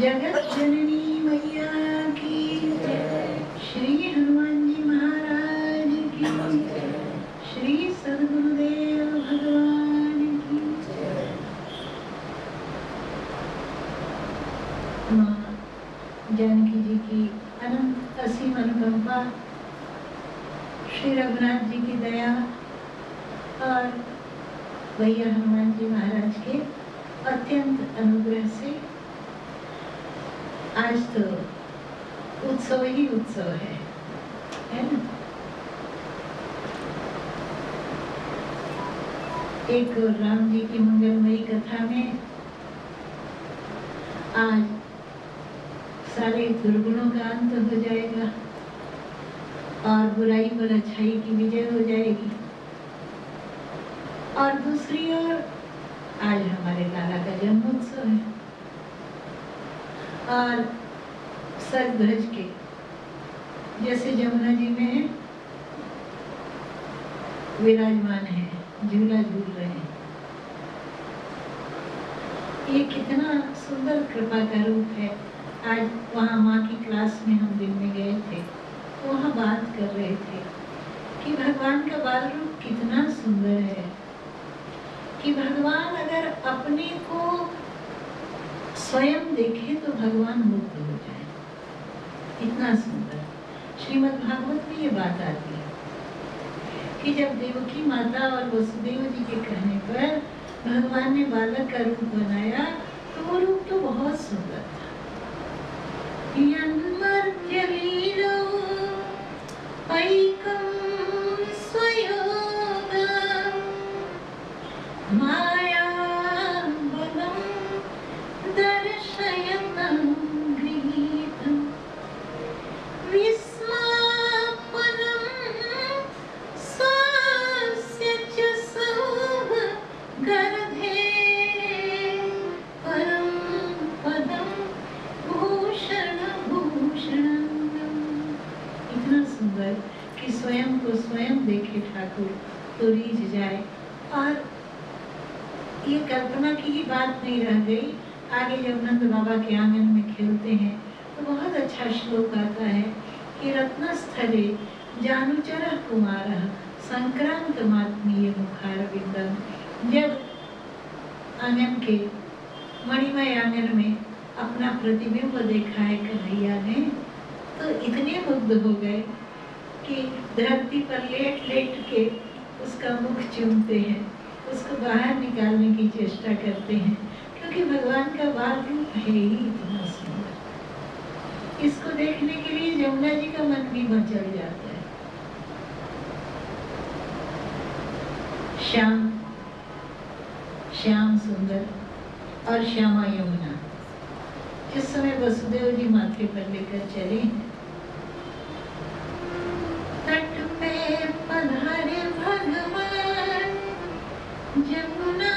जगत जननी मैया की जय। श्री हनुमान जी महाराज की जय। श्री सद्गुरुदेव भगवान की जय। माँ जानकी जी की अनंत असीम अनुकंपा, श्री रघुनाथ जी की दया और भैया हनुमान जी महाराज के अत्यंत अनुग्रह से आज तो उत्सव ही उत्सव है ना। एक राम जी की मंगलमयी कथा में आज सारे दुर्गुणों का अंत हो जाएगा और बुराई पर अच्छाई की विजय हो जाएगी। और दूसरी ओर आज हमारे लाला का जन्मोत्सव है और सज धज के जैसे जमुना जी में विराजमान है, झूला झूल रहे हैं। ये कितना सुंदर कृपा का रूप है। आज वहाँ माँ की क्लास में हम दिन में गए थे, वहाँ बात कर रहे थे कि भगवान का बाल रूप कितना सुंदर है, कि भगवान अगर अपने को स्वयं देखे तो भगवान मुग्ध हो जाए। इतना सुंदर श्रीमद् भागवत में ये बात आती है कि जब देवकी माता और वसुदेव जी के कहने पर भगवान ने बालक का रूप बनाया तो वो रूप तो बहुत सुंदर था। कि स्वयं को स्वयं देखे ठाकुर तो रीझ जाए। और ये कल्पना की ही बात नहीं रह गई। आगे जब नंद बाबा के आंगन में खेलते हैं तो बहुत अच्छा श्लोक आता है कि रत्नस्थले जानुचर कुमारः संक्रांतमात्मीय मुखारविंदम। जब आंगन के मणिमय आंगन में अपना प्रतिबिंब देखा है कन्हैया ने तो इतने मुग्ध हो गए कि धरती पर लेट लेट के उसका मुख चूमते हैं, उसको बाहर निकालने की चेष्टा करते हैं, क्योंकि भगवान का बाल रूप है ही इतना सुंदर। इसको देखने के लिए जमुना जी का मन भी मचल जाता है। श्याम श्याम सुंदर और श्यामा यमुना जिस समय वसुदेव जी माथे पर लेकर चले तट पे पधारे भगवान, जमुना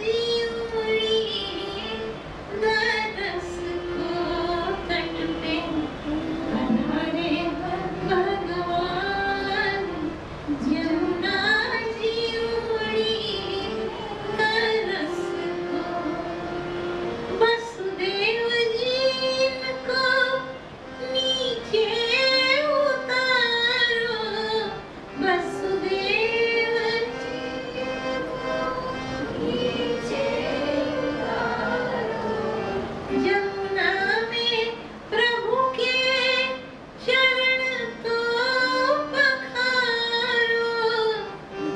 जी उमड़ी दरस को। तट पे पधारे भगवान, जमुना जी उमड़ी दरस को। वसुदेव जी को नीचे उतारो, वसुदेव जी को नीचे उतारो। जमुना में प्रभु के चरण तो पखारो,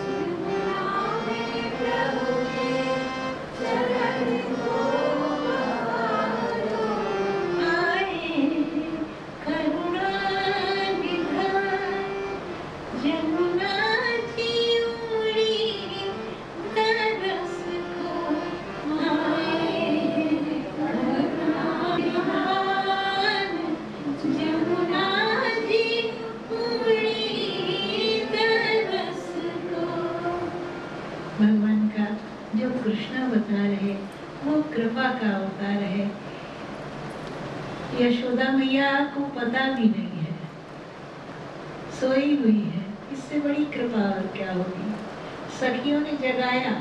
जमुना में प्रभु के चरण तो पखारो। आए करुणा निधान, जमुना जी उमड़ी दरस को। आए करुणा निधान, जमुना जी उमड़ी दरस को। भगवान का जो कृष्ण अवतार है वो कृपा का अवतार है। यशोदा मैया को पता भी नहीं है, सोई हुई है। इससे बड़ी कृपा और क्या होगी। सखियों ने जगाया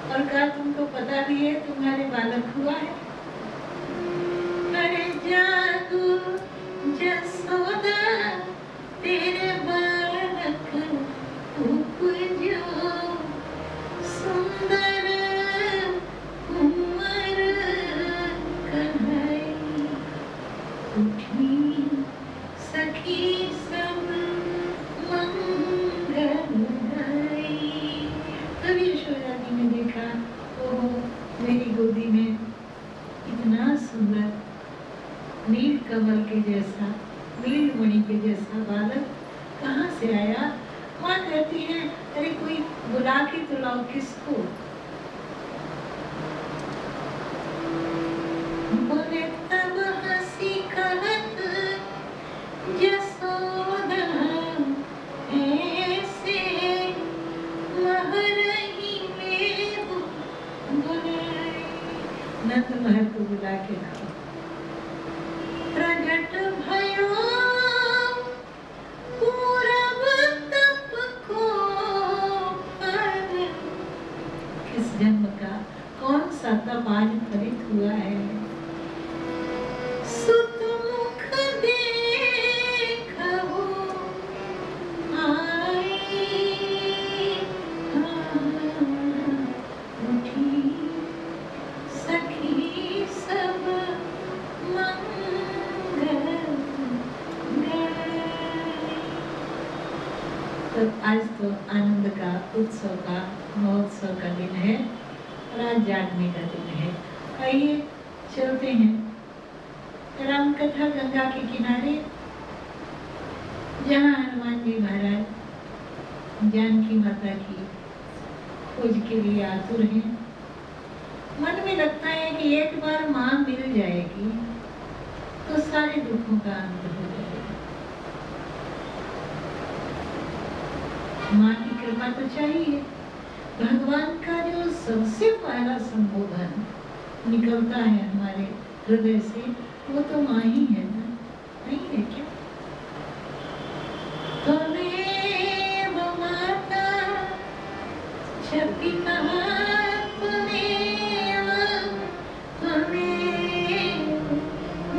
और कहा तुमको पता भी है तुम्हारे बालक हुआ है। जादू जसोदा तेरे बालक उपजो सुंदर कुंवर कन्हई उठी सखी सब मंगल गाई। तब यशोदा जी ने देखा, ओहो मेरी गोदी में इतना सुंदर नील कमल के जैसा, नील मणि के जैसा बालक कहाँ से आया। माँ कहती है, अरे कोई बुला के तो लाओ। किसको? बोले तब हंसी कहत यशोदा ऐसे महरही में बुलाए। नंद महर को बुला के लाओ। प्रगट भयो पूरब तप को पर। किस जन्म का कौन सा तप आज फलित हुआ है। सुत मुख देखो आई उठी सखी सब तो आज तो आनंद का, उत्सव का, महोत्सव का दिन है और आज जागने का दिन है। आइए चलते हैं राम कथा गंगा के किनारे, जहाँ हनुमान जी महाराज जानकी माता की खोज के लिए आतुर हैं। मन में लगता है कि एक बार माँ मिल जाएगी तो सारे दुखों का अंत हो जाएगा। माँ की कृपा तो चाहिए। भगवान का जो सबसे पहला संबोधन निकलता है हमारे हृदय से, वो तो माँ ही है ना, नहीं है क्या? त्वमेव माता च पिता त्वमेव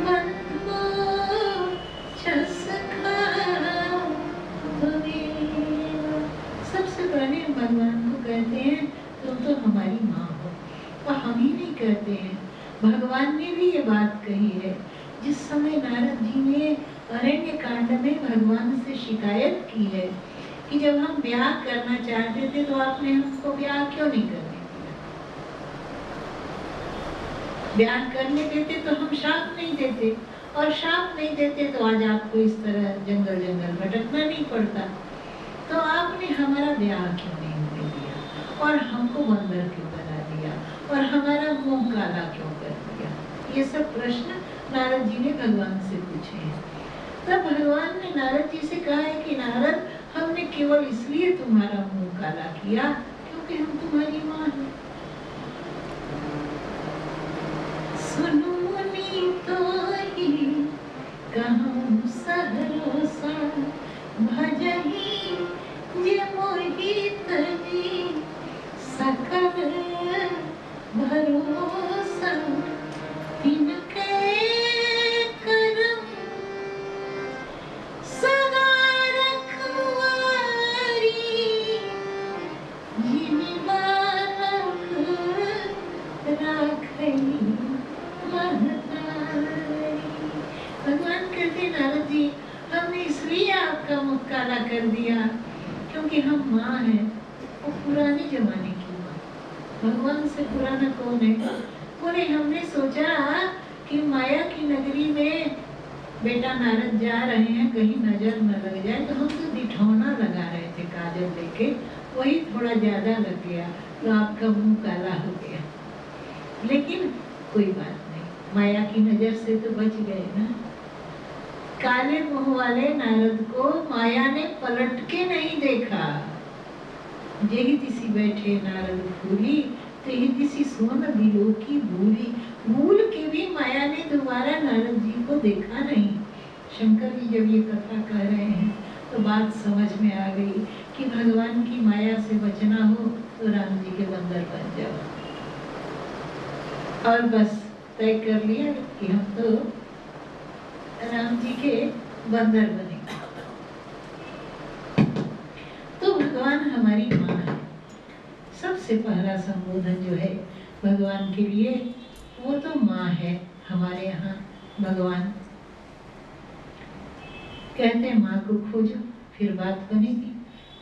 बन्धुः च सखा त्वमेव। सबसे पहले भगवान को कहते हैं तुम तो हमारी माँ हो। और हम ही नहीं कहते हैं, भगवान ने भी ये बात कही है। जिस समय नारद जी ने अरण्य कांड में भगवान से शिकायत की है कि जब हम ब्याह करना चाहते थे तो आपने हमको ब्याह क्यों नहीं करने दिया। ब्याह करने देते तो हम शाप नहीं देते, और शाप नहीं देते तो आज आपको इस तरह जंगल जंगल भटकना नहीं पड़ता। तो आपने हमारा ब्याह क्यों नहीं होने दिया, और हमको बंदर क्यों बना दिया, और हमारा मुंह काला क्यों कर दिया। ये सब प्रश्न नारद जी ने भगवान से पूछे हैं। तब भगवान ने नारद जी से कहा है कि नारद, हमने केवल इसलिए तुम्हारा मुंह काला किया क्योंकि हम तुम्हारी माँ हैं। सुनो मुनि तोहि कहूँ सहरोसा भजहि जे मोहि तजी सकल भरोसा तिनके करम सदा रखवारी जिनि बालक राखई महतारी। भगवान कहते नारद जी, हमने इसलिए आपका मुख काला कर दिया क्योंकि हम माँ हैं, वो पुराने जमाने की माँ। भगवान से पुराना कौन है? बोले हमने सोचा कि माया की नगरी में बेटा नारद जा रहे हैं, कहीं नजर न लग जाए, तो हम तो दिठौना लगा रहे थे काजल लेके, वही थोड़ा ज्यादा लग गया तो आपका मुंह काला हो गया। लेकिन कोई बात नहीं, माया की नजर से तो बच गए ना। काले मुंह वाले नारद को माया ने पलट के नहीं देखा। जेहि तिसी बैठे नारद फूली, तेहि तिसी सोन दिलो की भूली। भूल के भी माया ने दोबारा नारद जी को देखा नहीं। शंकर जी जब ये कथा कह रहे हैं तो बात समझ में आ गई कि भगवान की माया से बचना हो तो राम जी के बंदर बन जाओ। और बस तय कर लिया कि हम तो राम जी के बंदर बने। तो भगवान हमारी माँ है। सबसे पहला संबोधन जो है भगवान के लिए वो तो माँ है। हमारे यहाँ भगवान कहते हैं माँ को खोजो फिर बात बनेगी।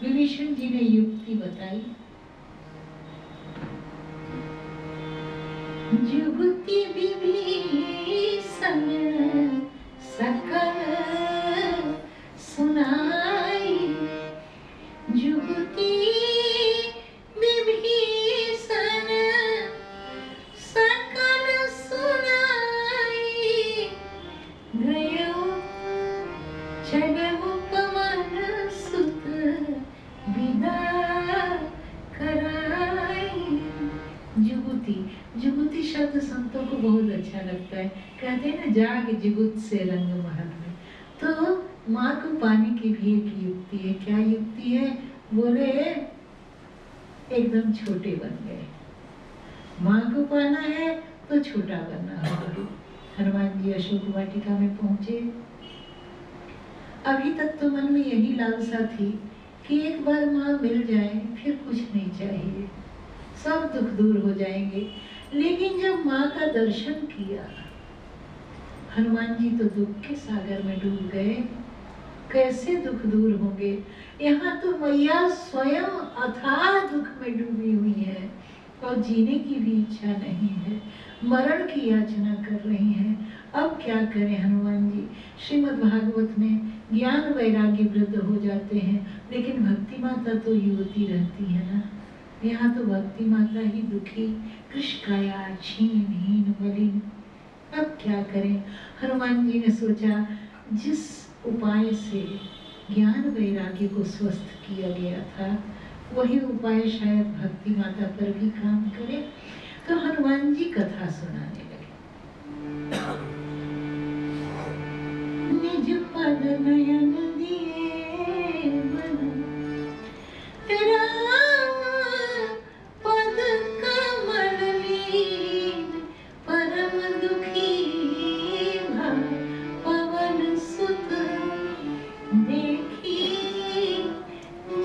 विभीषण जी ने युक्ति बताई, जुगति विभीषण सकल सुनाई, जुगति विभीषण सकल सुनाई, गयो चलहु पवन सुत विदा कराई। जुगुती, जुगुती शब्द संतों को बहुत अच्छा लगता है। कहते हैं ना, जाग जुगुत से रंग महल में। तो माँ को पाने की भी एक युक्ति है। क्या युक्ति है? बोले एकदम छोटे बन गए। माँ को पाना है तो छोटा बनना होगा। हनुमान जी अशोक वाटिका में पहुंचे। अभी तक तो मन में यही लालसा थी कि एक बार माँ मिल जाए, फिर कुछ नहीं चाहिए, सब दुख दूर हो जाएंगे। लेकिन जब माँ का दर्शन किया, हनुमान जी तो दुख के सागर में डूब गए। कैसे दुख दूर होंगे? यहाँ तो मैया स्वयं अथाह दुख में डूबी हुई है और जीने की भी इच्छा नहीं है, मरण की याचना कर रही हैं। अब क्या करें हनुमान जी? श्रीमद् भागवत में ज्ञान वैराग्य वृद्ध हो जाते हैं, लेकिन भक्ति माता तो युवती रहती है ना। यहाँ तो भक्ति माता ही दुखी, कृष्णकाया क्षीण हीन मलिन। अब क्या करें? हनुमान जी ने सोचा, जिस उपाय से ज्ञान वैराग्य को स्वस्थ किया गया था, वही उपाय शायद भक्ति माता पर भी काम करे। तो हनुमान जी कथा सुनाने लगे। निज पद नयन दिए मन, राम पद कमल लीन, परम दुखी भव पवन सुत, देखी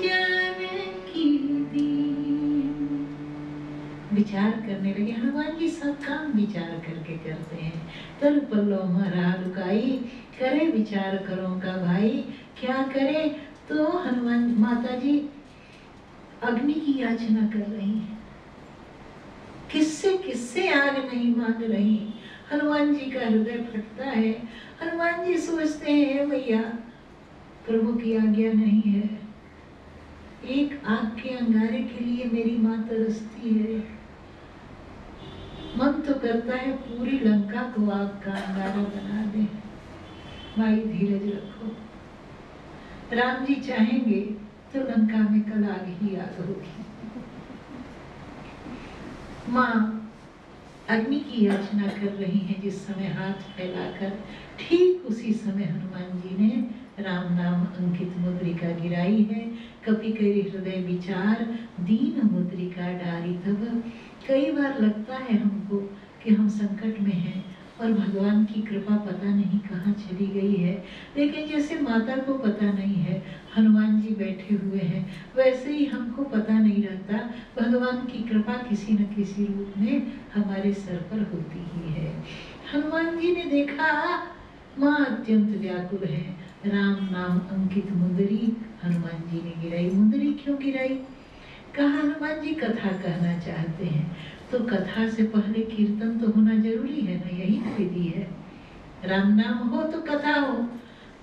जानकी दीन। विचार करने लगे। हनुमान जी सब काम विचार करके करते हैं। तल पल्लो हमारा लुकाई, करे विचार करो का भाई। क्या करे? तो हनुमान माता जी अग्नि की याचना कर रही हैं। किससे किससे आग नहीं मांग रही। हनुमान जी का हृदय फटता है। हनुमान जी सोचते हैं, भैया प्रभु की आज्ञा नहीं है, एक आग के अंगारे के लिए मेरी माँ तरसती है। मन तो करता है पूरी लंका को आग का अंगारा बना दे। भाई धीरज रखो, राम जी चाहेंगे तो लंका में कल आग ही आग होगी। माँ अग्नि की याचना कर रही हैं जिस समय हाथ फैलाकर, ठीक उसी समय हनुमान जी ने राम नाम अंकित मुद्रिका गिराई है। कपि करि हृदय विचार, दीन मुद्रिका डारी तब। कई बार लगता है हमको कि हम संकट में हैं और भगवान की कृपा पता नहीं कहाँ चली गई है। लेकिन जैसे माता को पता नहीं है हनुमान जी बैठे हुए हैं, वैसे ही हमको पता नहीं रहता भगवान की कृपा किसी न किसी रूप में हमारे सर पर होती ही है। हनुमान जी ने देखा माँ अत्यंत व्याकुल है। राम नाम अंकित मुंदरी हनुमान जी ने गिराई। मुंदरी क्यों गिराई? कहा हनुमान जी कथा कहना चाहते हैं, तो कथा से पहले कीर्तन तो होना जरूरी है ना, यही विधि है। राम नाम हो तो कथा हो।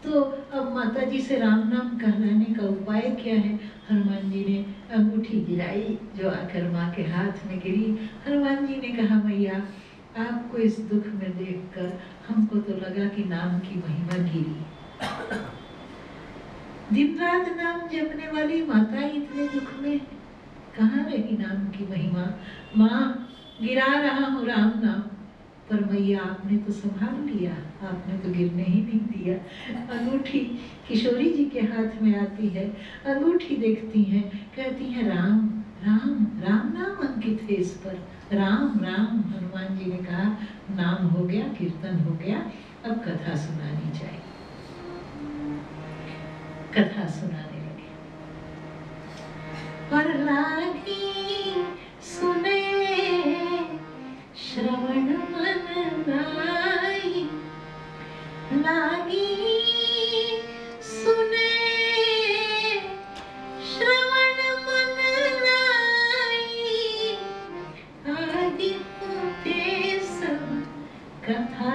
तो अब माता जी से राम नाम कहलाने का उपाय क्या है? हनुमान जी ने अंगूठी गिराई जो आकर माँ के हाथ में गिरी। हनुमान जी ने कहा, मैया आपको इस दुख में देखकर हमको तो लगा कि नाम की महिमा गिरी। दिन रात नाम जपने वाली माता इतने दुख में, कहाँ रही नाम की महिमा? माँ गिरा रहा हूँ राम नाम, पर मैया आपने तो संभाल लिया, आपने तो गिरने ही नहीं दिया। अंगूठी किशोरी जी के हाथ में आती है, अंगूठी देखती हैं, कहती हैं राम राम, राम नाम अंकित है इस पर, राम राम। हनुमान जी ने कहा नाम हो गया, कीर्तन हो गया, अब कथा सुनानी चाहिए। कथा सुनाने लगे और लागी सुने श्रवण मन लाई, लागी सुने श्रवण मन लाई, आदि होते सब कथा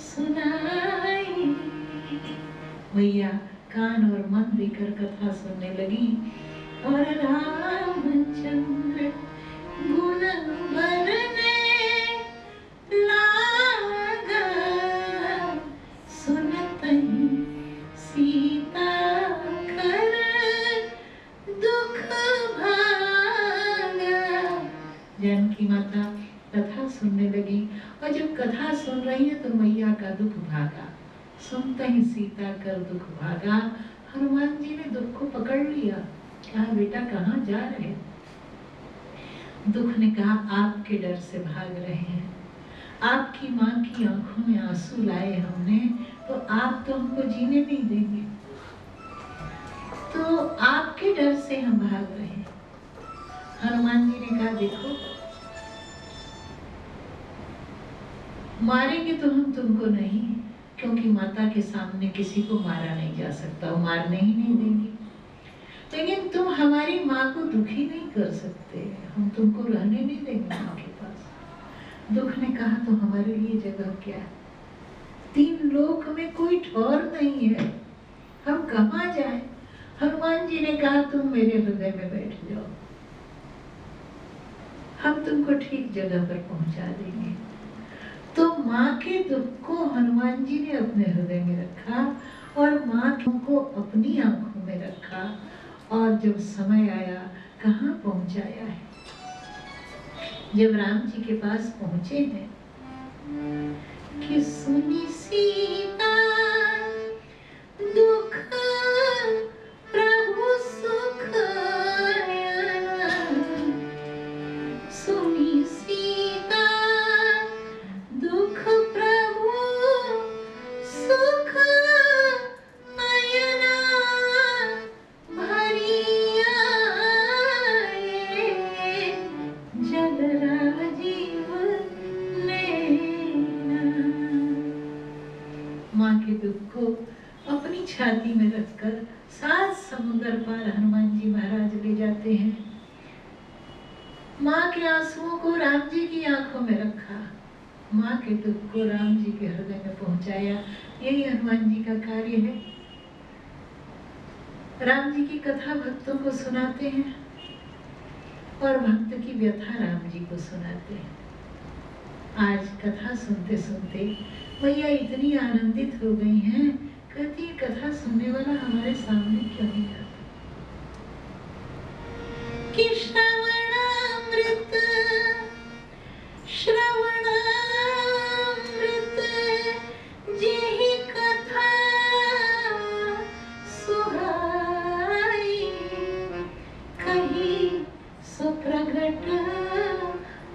सुनाई। भैया कान और मन देकर कथा सुनने लगी और रामचंद्र गुण भरने लागा, सुनतहि सीता कर दुख भागा। जानकी माता कथा सुनने लगी और जब कथा सुन रही है तो मैया का दुख भागा। सुनते ही सीता कर दुख भागा। हनुमान जी ने दुख को पकड़ लिया, कहा बेटा कहाँ जा रहे? दुख ने कहा आपके डर से भाग रहे हैं, आपकी माँ की आंखों में आंसू लाए हमने, तो आप तो हमको जीने नहीं देंगे, तो आपके डर से हम भाग रहे हैं। हनुमान जी ने कहा देखो मारेंगे तो हम तुमको नहीं, क्योंकि माता के सामने किसी को मारा नहीं जा सकता, वो मारने ही नहीं देंगी, लेकिन तुम हमारी माँ को दुखी नहीं कर सकते, हम तुमको रहने नहीं देंगे माँ के पास। दुख ने कहा तो हमारे लिए जगह क्या है? 3 लोक में कोई ठौर नहीं है, हम कहाँ जाएं? हनुमान जी ने कहा तुम मेरे हृदय में बैठ जाओ, हम तुमको ठीक जगह पर पहुंचा देंगे। तो माँ के दुख को हनुमान जी ने अपने हृदय में रखा और माँ को अपनी आंखों में रखा, और जब समय आया कहाँ पहुंचाया है। जब राम जी के पास पहुंचे हैं कि सुनी सीता दुख प्रभु सुख आया, सुनी सीता दुख प्रभु सुख आया, भरी आए जल राजीव नैना। माँ के दुख को अपनी छाती में रखकर 7 समुद्र पार हनुमान जी महाराज ले जाते हैं। माँ के आंसुओं को राम जी की आंखों में रखा, माँ के दुख को राम जी के हृदय में पहुंचाया। यही हनुमान जी का कार्य है। राम जी की कथा भक्तों को सुनाते हैं और भक्त की व्यथा राम जी को सुनाते हैं। आज कथा सुनते सुनते भैया इतनी आनंदित हो गई हैं, कहती कथा सुनने वाला हमारे सामने क्यों नहीं आता? कि श्रवणामृत जेहि कथा सुहाई, कही सो प्रगट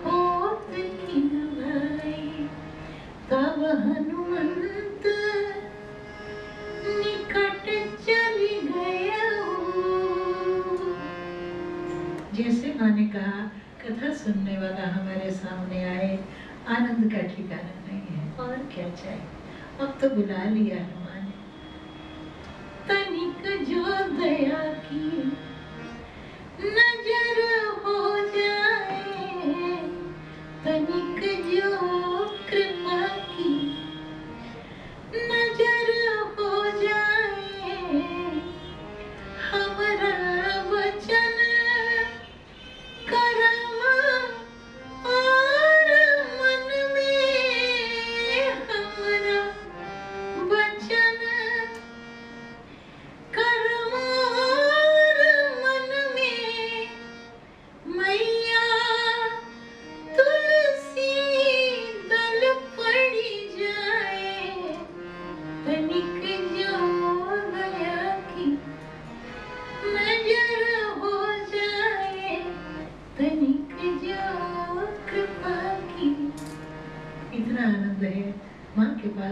होत किन भाई, तब हनुमंत निकट चली गया। जैसे माँ ने कहा कथा सुनने वाला हमारे सामने आए, आनंद का ठिकाना नहीं है, और क्या चाहिए? अब तो बुला लिया हनुमान। तनिक जो दया की नजर हो जाए, तनिक जो कृपा की नजर हो जाए, हमारा वचन करम और मन में, हमारा वचन करम और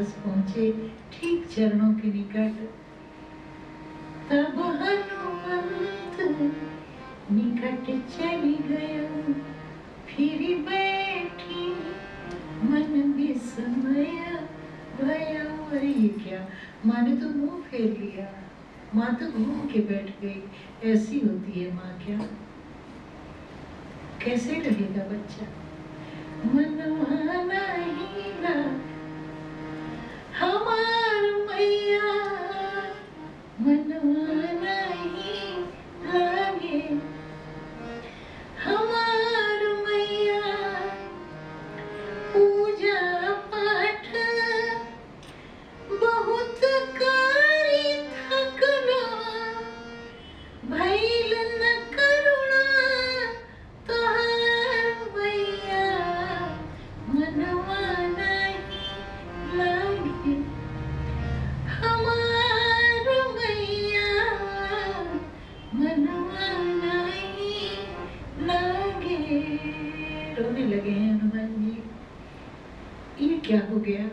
पास पहुंचे, ठीक चरणों के निकट। तब हनुमंत निकट चली गया, फिर बैठी मन विस्मय भया। अरे ये क्या, माँ ने तो मुंह फेर लिया, माँ तो घूम के बैठ गई। ऐसी होती है माँ क्या? कैसे रहेगा बच्चा? मनवा नहीं ला हमार मैया, मनवा नहीं लागे हमार मैया। पूजा पाठ बहुत करी थकलो, भइल न करुणा तोहार मैया, मनवा नहीं लागे हमार मैया, मनवा नहीं लागे। रोने लगे हैं हनुमान जी। ये क्या हो गया?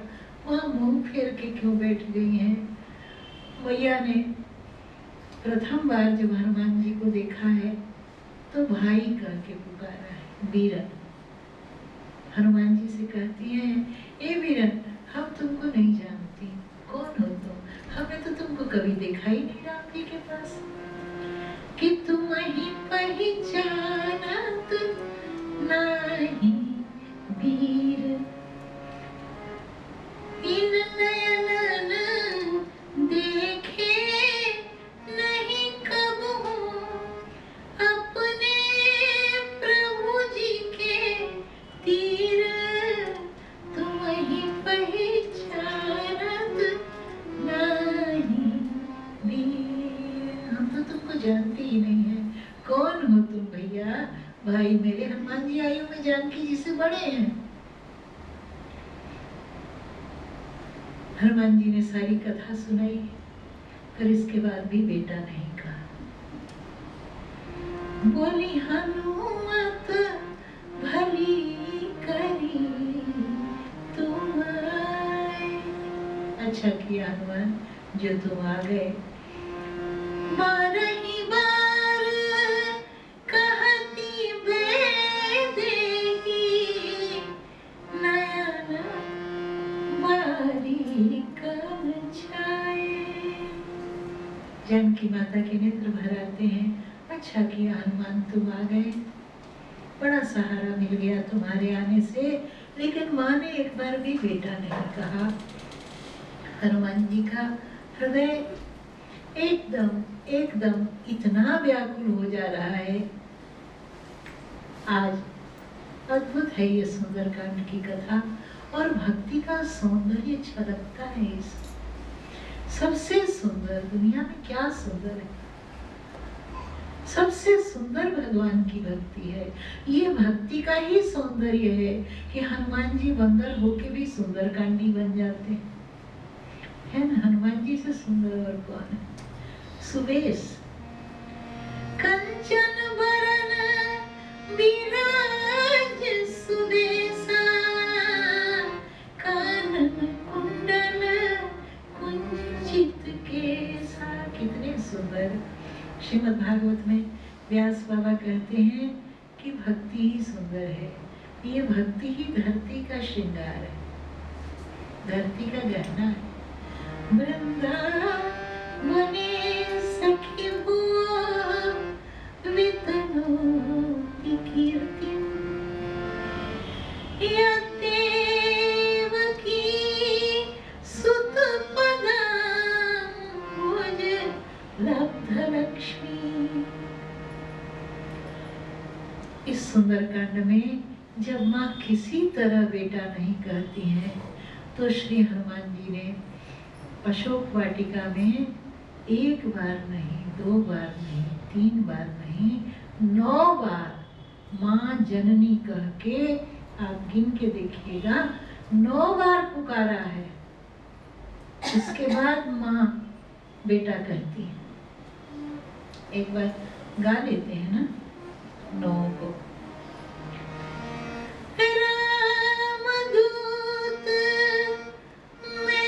वहाँ मुंह फेर के क्यों बैठ गई हैं? मैया ने प्रथम बार जब हनुमान जी को देखा है तो भाई कह के पुकारा है, वीरन। हनुमान जी से कहती हैं, ए वीरन, हम तुमको नहीं जानती, कौन हो तुम? हमने तो तुमको कभी देखा ही नहीं राम जी के पास, कि तुम ही पहचानत नहीं वीर। इन नयनन देखे नहीं कबहू अपने प्रभु जी के तीर, तुम ही पहचानत नहीं वीर। हम तो तुमको जानते ही नहीं है, कौन हो तुम भैया? भाई मेरे हनुमान जी आयु में जानकी जी से बड़े हैं। हनुमान जी ने सारी कथा सुनाई, पर इसके बाद भी बेटा नहीं कहा। बोली हनुमत भली करी तुम आए। अच्छा किया हनुमान जो तुम आ गए। बारही बार कहती बेदेही, नयन बारी कर छाए। जानकी माता के नेत्र भर आते हैं। अच्छा किया हनुमान तुम आ गए, बड़ा सहारा मिल गया तुम्हारे आने से। लेकिन माँ ने एक बार भी बेटा नहीं कहा। हनुमान जी का हृदय एकदम एकदम इतना व्याकुल हो जा रहा है। आज अद्भुत है ये सुंदरकांड की कथा, और भक्ति का सौंदर्य छलकता है इस सबसे सुंदर। दुनिया में क्या सुंदर है? सबसे सुंदर भगवान की भक्ति है। ये भक्ति का ही सौंदर्य है कि हनुमान जी बंदर होके भी सुंदरकांडी बन जाते हैं, है ना? हनुमान जी से सुंदर और कौन है? सुबेश कंचन बरन विराज सुबेसा, कानन कुंडल कुंचित केसा। कितने सुंदर! श्रीमद् भागवत में व्यास बाबा कहते हैं कि भक्ति ही सुंदर है। ये भक्ति ही धरती का श्रृंगार है, धरती का गहना है। वृंदावने सखी वितनोति कीर्तिं, या देवकी सुत पदाम्बुज लब्ध लक्ष्मी। इस सुंदरकांड में जब माँ किसी तरह बेटा नहीं कहती हैं, तो श्री हनुमान जी ने अशोक वाटिका में एक बार नहीं, दो बार नहीं, तीन बार नहीं, 9 बार माँ जननी कह के, आप गिन के देखिएगा, 9 बार पुकारा है। इसके बाद माँ बेटा कहती है। एक बार गा लेते हैं ना 9 को। रामदूत मैं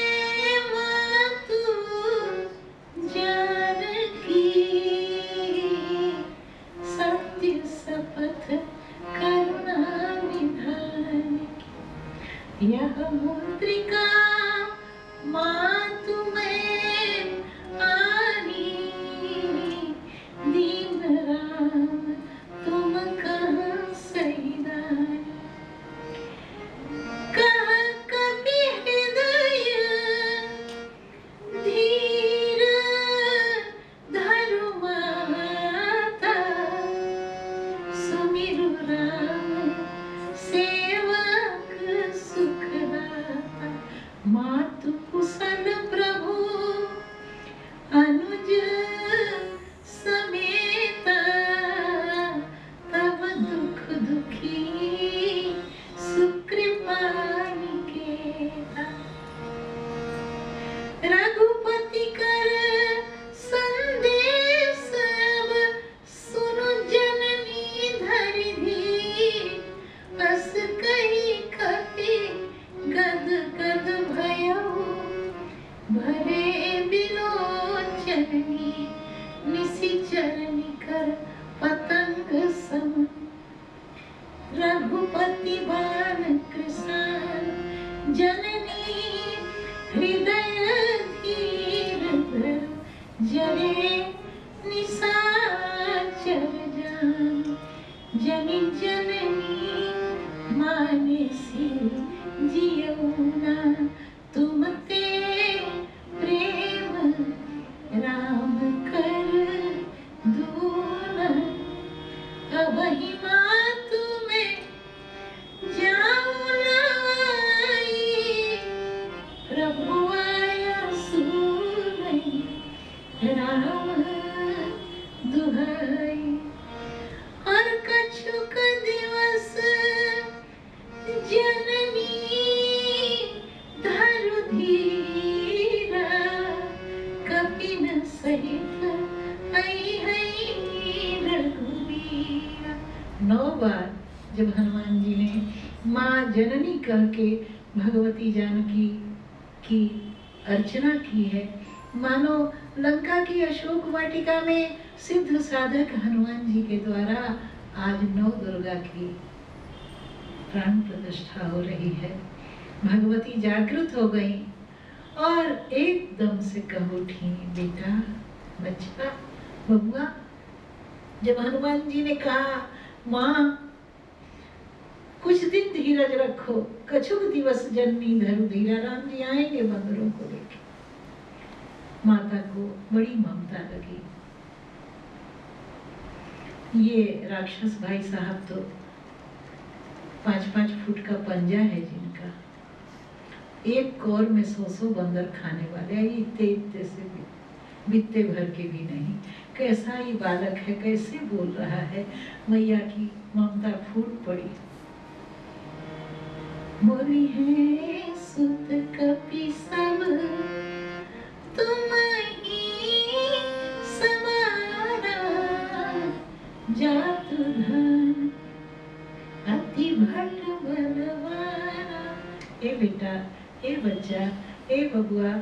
निशिचर निकर पतंग सम, रघुपति बाण कृसान जननी हृदय धीर धर, जने निशाचर जान, जनि जननी मानसी जियौना, तुम ते प्रेम राम कर दूना, अबहि मातु में जाऊं लाई, प्रभु आया सुनई राम दुहाई। और कछुक दिवस जननी धरु धीरा, कपिन सहित आई हई रघुवीरा। 9 बार जब हनुमान जी ने माँ जननी कह के भगवती जानकी की अर्चना की है, मानो लंका की अशोक वाटिका में सिद्ध साधक हनुमान जी के द्वारा आज 9 दुर्गा की प्राण प्रतिष्ठा हो रही है। भगवती जागृत हो गई और एकदम से कह उठी, बेटा, बच्चा, बबुआ। जब हनुमान जी ने कहा, माँ कुछ दिन धीरज रखो, कछुक दिवस जननी धरु धीरा, राम जी आएंगे बंदरों को लेके। माता को बड़ी ममता लगी। ये राक्षस भाई साहब तो 5-5 फुट का पंजा है जिनका, एक कौर में 100 बंदर खाने वाले, इतने से बित्ते भर के भी नहीं। कैसा ये बालक है, कैसे बोल रहा है। मैया की ममता फूट पड़ी। बोली है सुत कपि सब तुम ही समारा, जातु धन अति भट बलवाना। ए बेटा, ए बच्चा, ए बबुआ,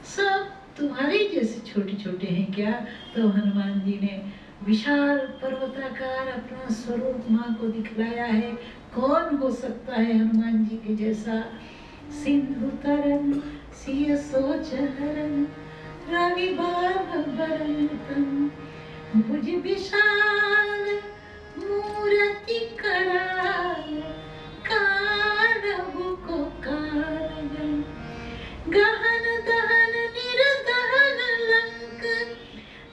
सब तुम्हारे जैसे छोटे छोटे हैं क्या? तो हनुमान जी ने विशाल पर्वताकार अपना स्वरूप माँ को दिखलाया है। कौन हो सकता है हनुमान जी के जैसा? सिंधु तरन सिय सोच हरन, रवि बाह बरन तन, भुज विशाल मूर्ति कराल, कानहु को कानन, गहन दहन निर्दहन लंक,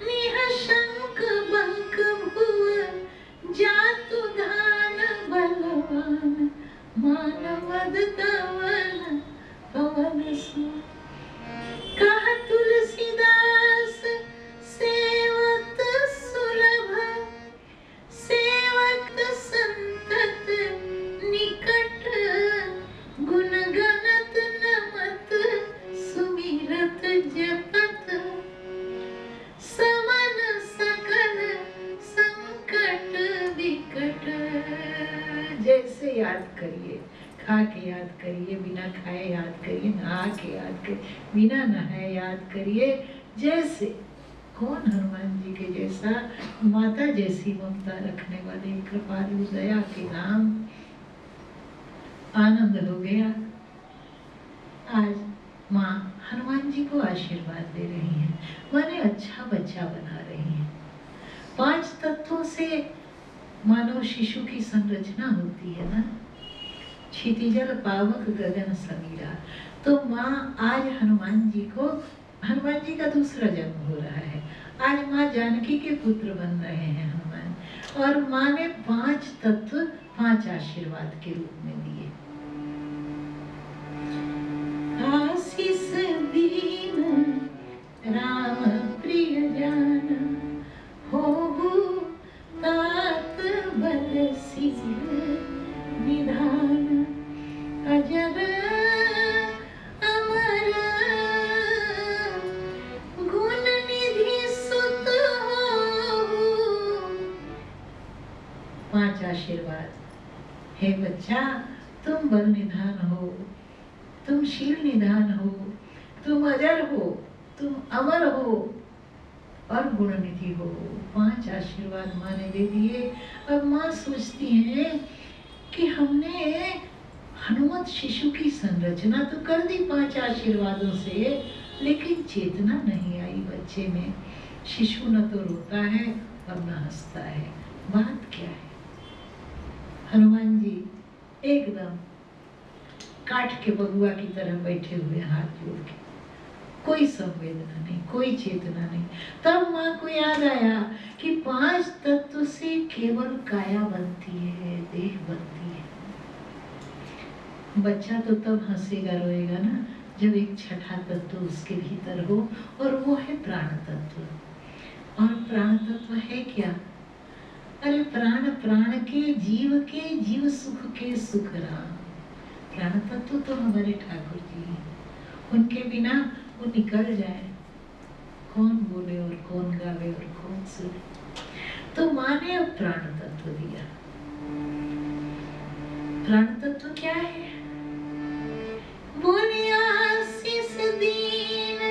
निहशंक बंक भुव, जातु धान बलवान, मानवद दवन पवन सु। कहा तुलसीदास सेवत सुलभ, सेवक संतत निकट, गुण गणत नमत सुमिरत जपत, समन सकल संकट विकट। जैसे याद करिए, खा के याद करिए, बिना खाए याद करिए, नहा के याद करिए, बिना नहाए याद करिए। जैसे कौन हनुमान जी के जैसा? माता जैसी ममता रखने वाले कृपालु दया के नाम। आनंद हो गया। आज माँ हनुमान जी को आशीर्वाद दे रही हैं, माने अच्छा बच्चा बना रही हैं। 5 तत्वों से मानव शिशु की संरचना होती है ना, क्षितिजल पावक गगन समीरा। तो माँ आज हनुमान जी का दूसरा जन्म हो रहा है। आज माँ जानकी के पुत्र बन रहे हैं हनुमान, और माँ ने 5 तत्व 5 आशीर्वाद के रूप में दिए। आशीष दीन राम प्रिय जान, होहु तात बल सिर निधान, अजर अमर गुण निधि सुत होहु। 5 आशीर्वाद। हे बच्चा, तुम बल निधान हो, तुम शील निधान हो, तुम अजर हो, तुम अमर हो, और गुणनिधि हो। 5 आशीर्वाद माँ ने दे दिए। अब माँ सोचती है कि हमने हनुमत शिशु की संरचना तो कर दी 5 आशीर्वादों से, लेकिन चेतना नहीं आई बच्चे में। शिशु न तो रोता है और न हंसता है। बात क्या है? हनुमान जी एकदम काठ के बगुआ की तरह बैठे हुए, हाथ जोड़ के, कोई संवेदना नहीं, कोई चेतना नहीं। तब माँ को याद आया कि 5 तत्व से केवल काया बनती है, देह बनती है। बच्चा तो तब हंसेगा रोएगा ना जब एक छठा तत्व उसके भीतर हो, और वो है प्राण तत्व। और प्राण तत्व है क्या? अरे प्राण, प्राण के जीव सुख के सुख राम। प्राण तत्व तो हमारे ठाकुर जी हैं, उनके बिना वो निकल जाए, कौन बोले और कौन गावे और कौन सुने। तो माँ ने अब प्राण तत्व दिया। प्राण तत्व क्या है? बोले आशीष दीन,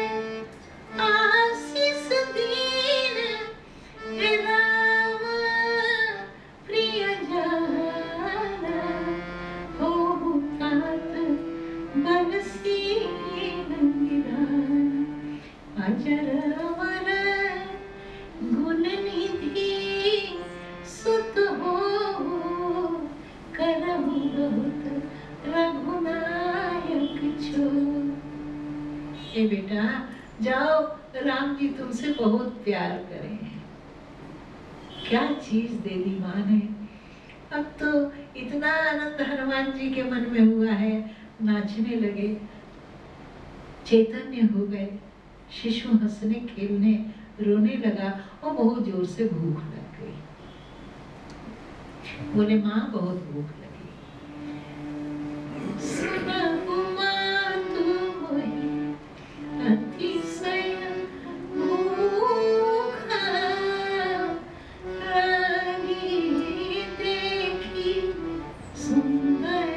आशीष दीन हे राम प्रिय जाना, हो तात बलसीन निधान, अजर अमर गुण निधि सुत हो, करम बहुत रघुनायक छो। ए बेटा जाओ, राम जी तुमसे बहुत प्यार करें। क्या चीज दे दी माँ ने। अब तो इतना आनंद हनुमान जी के मन में हुआ है, नाचने लगे, चैतन्य हो गए। शिशु हंसने खेलने रोने लगा और बहुत जोर से भूख लग गई। बोले माँ बहुत भूख लगी। सुनहु मातु मोहि अतिशय भूखा, रानी देखी सुंदर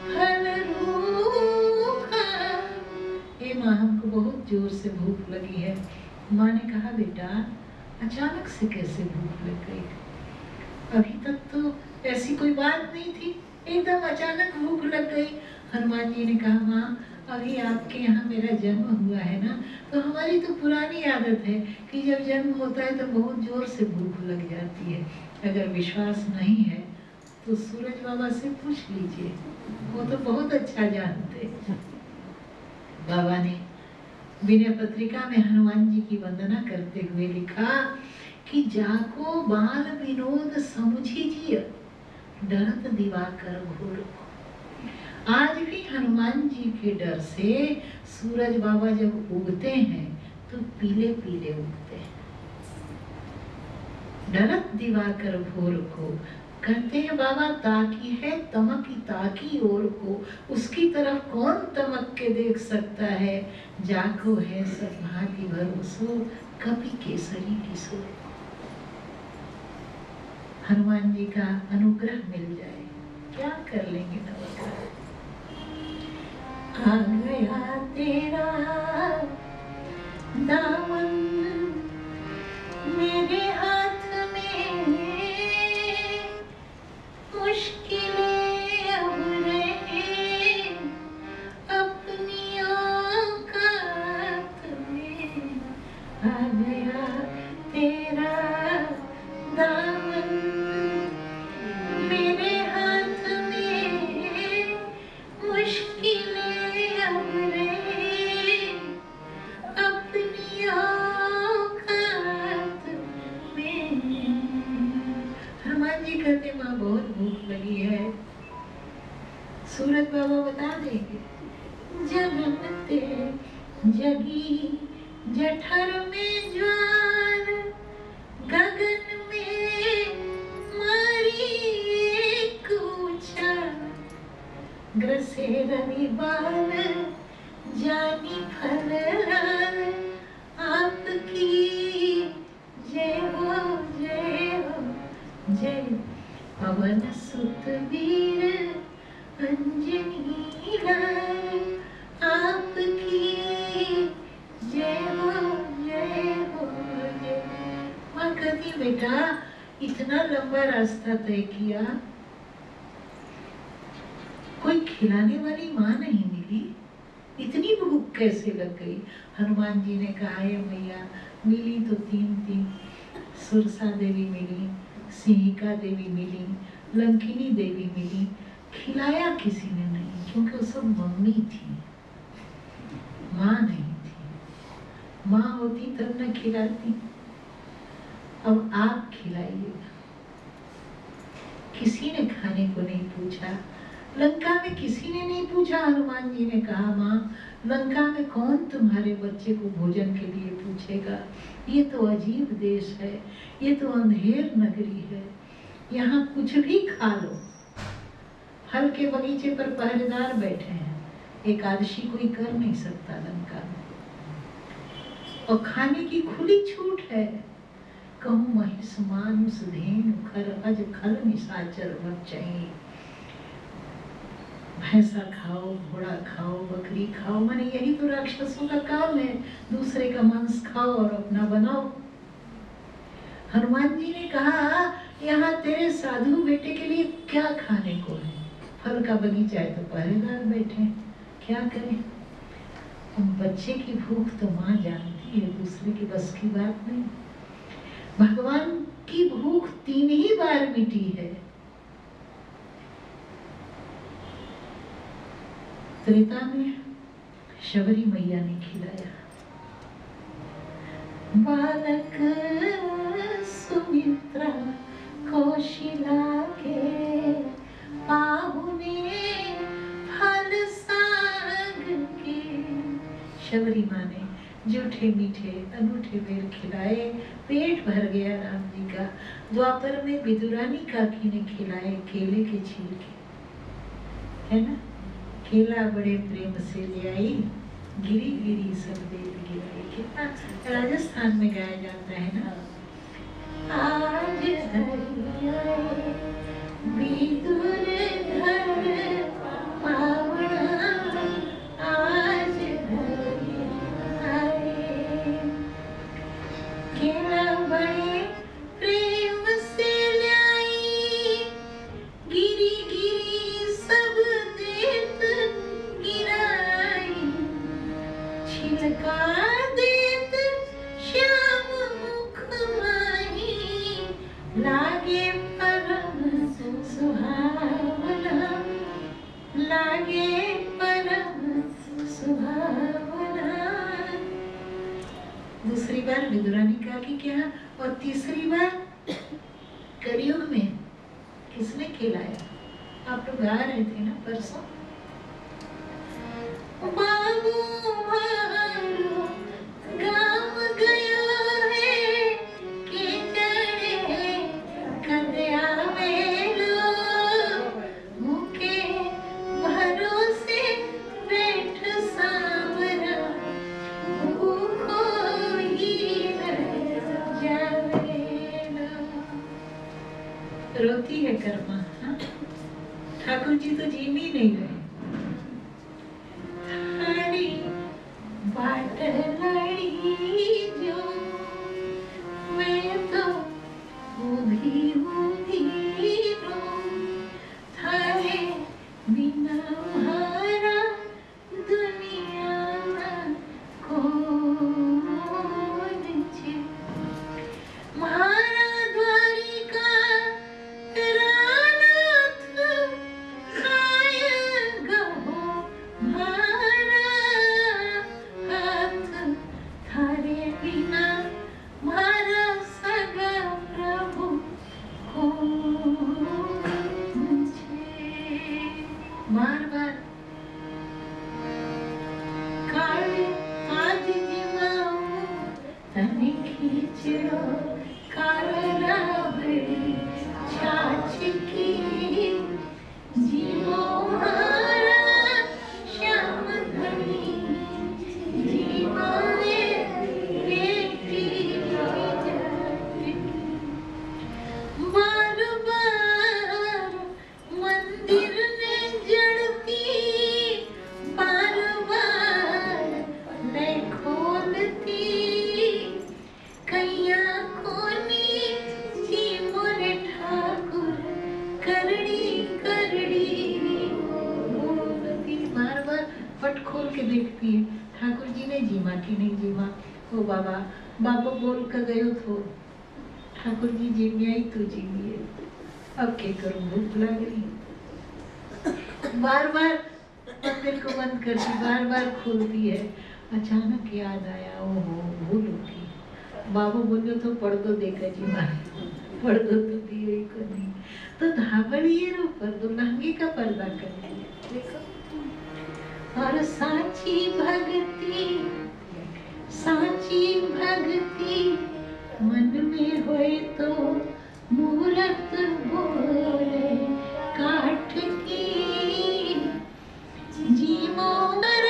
फल रूखा। हे माँ हमको बहुत जोर से भूख लगी है। माँ ने कहा बेटा अचानक से कैसे भूख लग गई? अभी तक तो ऐसी कोई बात नहीं थी, एकदम अचानक भूख लग गई। हनुमान जी ने कहा माँ अभी आपके यहाँ मेरा जन्म हुआ है ना, तो हमारी तो पुरानी आदत है कि जब जन्म होता है तो बहुत जोर से भूख लग जाती है। अगर विश्वास नहीं है तो सूरज बाबा से पूछ लीजिए, वो तो बहुत अच्छा जानते। बाबा ने विनय पत्रिका में हनुमान जी की वंदना करते हुए लिखा कि जाको बाल विनोद समुझिजिय, डरत दिवाकर घोर को। आज भी हनुमान जी के डर से सूरज बाबा जब उगते हैं तो पीले पीले उगते हैं। डरत दिवाकर भोर को, कहते हैं बाबा ताकी है तमकी ताकी ओर को, उसकी तरफ कौन तमक के देख सकता है। जाको है सब भांति भरोसो, कपि केसरी किशोर। हनुमान जी का अनुग्रह मिल जाए, क्या कर लेंगे नवग्रह। आ गया तेरा दामन मेरे हाथ में, मुश्किलें अब रहे अपनी औकात में। आ गया तेरा दामन मेरे हाथ में, मुश्किलें अब रहे अपनी औकात में। हनुमान जी कहते माँ बहुत भूख लगी है। सूरज बाबा बता देंगे जगमते जगी जठर में ज्वार, गगन में मारी एक उछाल, ग्रसे रवि बाल जानी फल लाल, आपकी जय हो जय हो जय। पवन सुत वीर अंजनी लाल, आपकी जय हो कहती बेटा इतना लंबा रास्ता तय किया, कोई खिलाने वाली माँ नहीं मिली, इतनी भूख कैसे लग गई? हनुमान जी ने कहा हे मैया, मिली तो तीन सुरसा देवी मिली, सिंहिका देवी मिली, लंकिनी देवी मिली, खिलाया किसी ने नहीं, क्योंकि वो सब मम्मी थी, माँ नहीं थी। माँ होती तब न खिलाती। अब आप खिलाइएगा। किसी ने खाने को नहीं पूछा। लंका में किसी ने नहीं पूछा। हनुमान जी ने कहा माँ, लंका में कौन तुम्हारे बच्चे को भोजन के लिए पूछेगा? ये तो अजीब देश है, ये तो अंधेर नगरी है, यहाँ कुछ भी खा लो। फल के बगीचे पर पहरेदार बैठे हैं, एकादशी कोई कर नहीं सकता लंका में, और खाने की खुली छूट है। कहूँ महिष मानुष धेनु खर अज खल निशाचर बच्चई। भैंसा खाओ, घोड़ा खाओ, बकरी खाओ, माने यही तो राक्षसों का काम है, दूसरे का मांस खाओ और अपना बनाओ। हनुमान जी ने कहा यहाँ तेरे साधु बेटे के लिए क्या खाने को है? फल का बगीचा है तो पहरेदार बैठे हैं, क्या करें? बच्चे की भूख तो माँ जानती है, दूसरे की बस की बात नहीं। भगवान की भूख 3 ही बार मिटी है। त्रेता में शबरी मैया ने खिलाया, बालक सुमित्रा कौशिला के पाहुने फल साग के। शबरी माँ ने जूठे मीठे अनूठे बेर खिलाए, पेट भर गया राम जी का। द्वापर में विदुरानी काकी ने खिलाए केले के छिलके, है ना? केला बड़े प्रेम से ले आई, गिरी गिरी सब देव गिराई। कितना राजस्थान में गाया जाता है ना। आज विदुर घर पावना, आज केला बड़े प्रेम से लाई, गिरी गिरी सब देत गिराई। छिलका देत श्याम मुख माही, लागे परम सुहावना, लागे परम सुहावना। दूसरी बार विदुरानी काकी के यहाँ, और तीसरी बार कलयुग में किसने खिलाया? आप लोग गा रहे थे ना परसों। बाबू मारो गाँव गयो है के जड़े कन्या मेलो, मुके भरोसे बैठ सावरा, भूखो ही रह जावेला। रोती है कर्मा। हाँ? ठाकुर जी तो जी भी नहीं रहे। थारी बाट लड़ी जो, मैं तो ऊभी ऊभी रो, थारे बिना हारा दुनिया कौन छे। महारा द्वारिका रानाथ, काया ओ बाबा, बाबा बोल कर गयो थो ठाकुर जी जीविया ही तू जीविए, अब क्या करूं, भूख लग रही। बार बार मंदिर को बंद करती, बार बार खोलती है। अचानक याद आया, ओहो भूल होगी। बाबू बोलो तो पढ़ दो देखा जी मारे, पढ़ दो तो दिए ही को नहीं, तो धाबड़िए ऊपर दो लहंगे का पर्दा कर लिया। देखो, और साची भक्ति, साची भक्ति मन में होए तो मूरत बोले काठ की, जीवो मर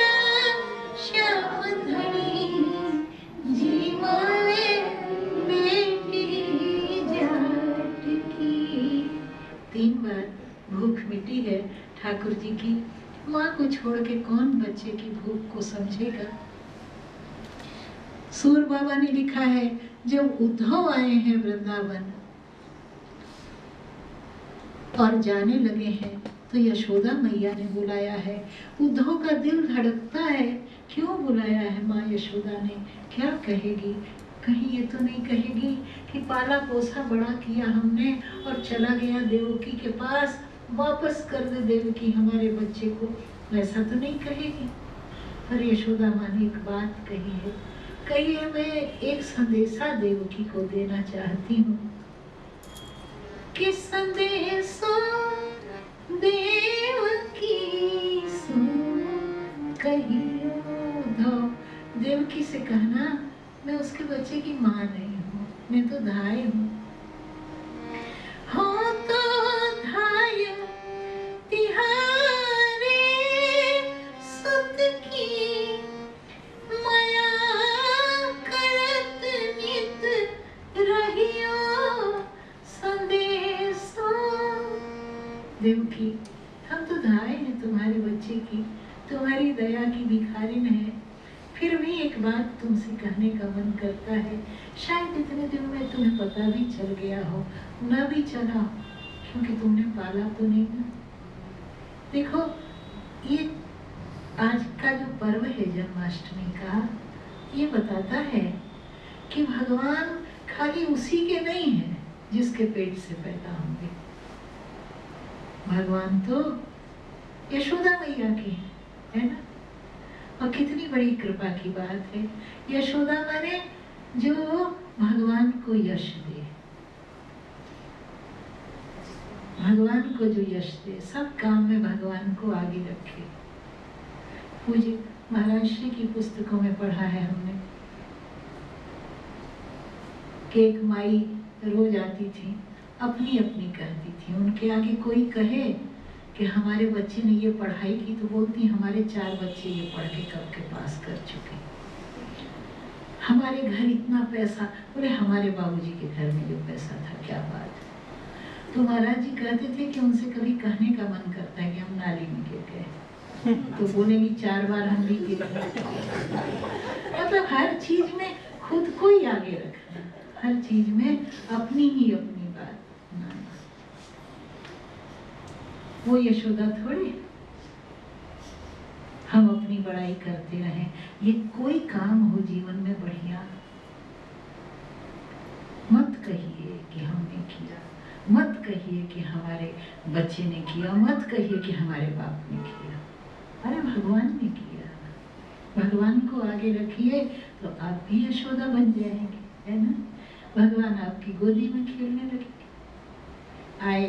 श्याम धनी, जीवो बेटी जाट की। 3 बार भूख मिटी है ठाकुर जी की। माँ को छोड़ के कौन बच्चे की भूख को समझेगा। सूर बाबा ने लिखा है, जब उद्धव आए हैं वृंदावन और जाने लगे हैं तो यशोदा मैया ने बुलाया है। उद्धव का दिल धड़कता है, क्यों बुलाया है माँ यशोदा ने, क्या कहेगी। कहीं ये तो नहीं कहेगी कि पाला पोसा बड़ा किया हमने और चला गया देवकी के पास, वापस कर दे देवकी हमारे बच्चे को, ऐसा तो नहीं कहेगी। पर यशोदा माँ ने एक बात कही है, कहिए मैं एक संदेशा देवकी को देना चाहती हूँ कि संदेशो देवकी सो कहियो उद्धव। देवकी से कहना मैं उसके बच्चे की माँ नहीं हूँ, मैं तो धाय हूँ। हो तो धाय तिहारे सुत की, माया करत नित रहियो संदेशो। देवकी, हम तो धाय हैं तुम्हारे बच्चे की, तुम्हारी दया की भिखारिन है, फिर भी एक बात तुमसे कहने का मन करता है। शायद इतने दिन में तुम्हें पता भी चल गया हो, न भी चला हो, क्योंकि तुमने पाला तो नहीं ना। देखो, ये आज का जो पर्व है जन्माष्टमी का, ये बताता है कि भगवान खाली उसी के नहीं है जिसके पेट से पैदा होंगे। भगवान तो यशोदा मैया के है ना। और कितनी बड़ी कृपा की बात है, यशोदा माने जो भगवान को यश दे, भगवान को जो यश दे, सब काम में भगवान को आगे रखे। पूज्य महाराज श्री की पुस्तकों में पढ़ा है हमने कि एक माई रोज आती थी, अपनी अपनी कहती थी, उनके आगे कोई कहे कि हमारे बच्चे ने ये पढ़ाई की तो बोलती हमारे 4 बच्चे ये पढ़ के कब के पास कर चुके, हमारे घर इतना पैसा, बोले हमारे बाबूजी के घर में जो पैसा था क्या बात। तो महाराज जी कहते थे कि उनसे कभी कहने का मन करता है कि हम नाली में गिर गए, तो बोलेंगी 4 बार हम भी गिर गए। मतलब हर चीज में खुद को ही आगे रखना, हर चीज में अपनी ही अपनी बात ना। वो यशोदा थोड़ी हम अपनी बड़ाई करते रहें। ये कोई काम हो जीवन में बढ़िया, मत कहिए कि हमने किया, मत कहिए कि हमारे बच्चे ने किया, मत कहिए कि हमारे बाप ने किया। अरे भगवान ने किया, भगवान को आगे रखिए तो आप भी यशोदा बन जाएंगे, है ना। भगवान आपकी गोदी में खेलने लगेंगे। आए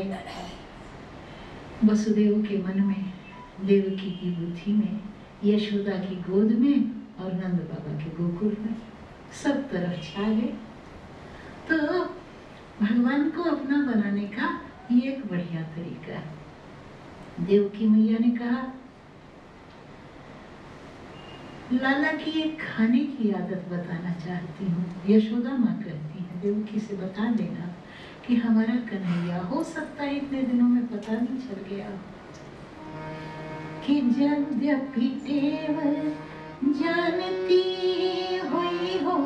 वसुदेव के मन में, देवकी की बुद्धि में, यशोदा की गोद में और नंद बाबा के गोकुल में, सब तरफ छा गए। तो भगवान को अपना बनाने का ये एक बढ़िया तरीका है। देवकी मैया ने कहा लाला की एक खाने की आदत बताना चाहती हूँ। यशोदा माँ कहती है देवकी से बता देना कि हमारा कन्हैया, हो सकता है इतने दिनों में पता नहीं चल गया कि यद्यपि टेव जानती हुई हो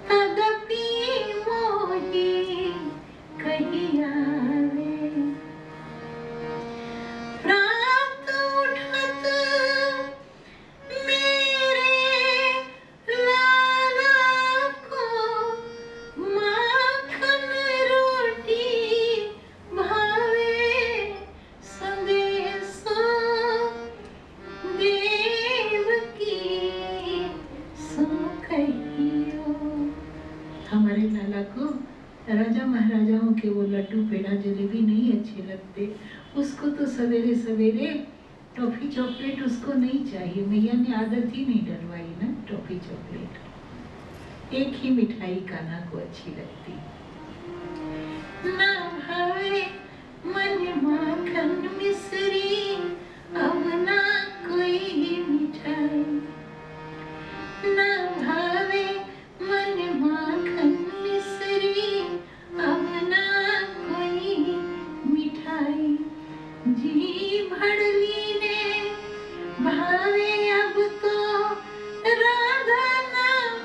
तदपि मोहि कही आवे, प्रात उठत मेरे लाल हमारे लाला को राजा महाराजाओं के वो लड्डू पेड़ा जलेबी नहीं अच्छे लगते, उसको तो सवेरे सवेरे टॉफी चॉकलेट उसको नहीं चाहिए। मैया ने आदत ही नहीं डलवाई ना टॉफी चॉकलेट, एक ही मिठाई कान्हा को अच्छी लगती। ना भावे मन माखन मिश्री, अब ना कोई मिठाई। ना भावे मन माखन मिश्री, अब ना कोई मिठाई। जी भड़ली ने भावे अब तो राधा नाम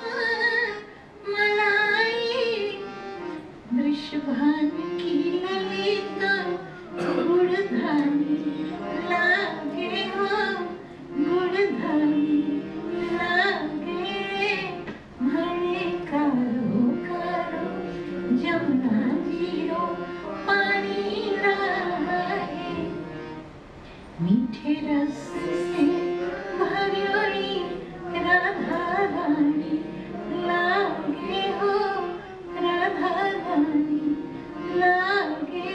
मलाई। वृषभान की ललिता गुड़धानी लागे हो, गुड़धानी लागे। भरे कारो कारो जमुना जीरो पानी लागे। मीठे रस से भरियोरी राधा रानी लागे हो, राधा रानी लागे।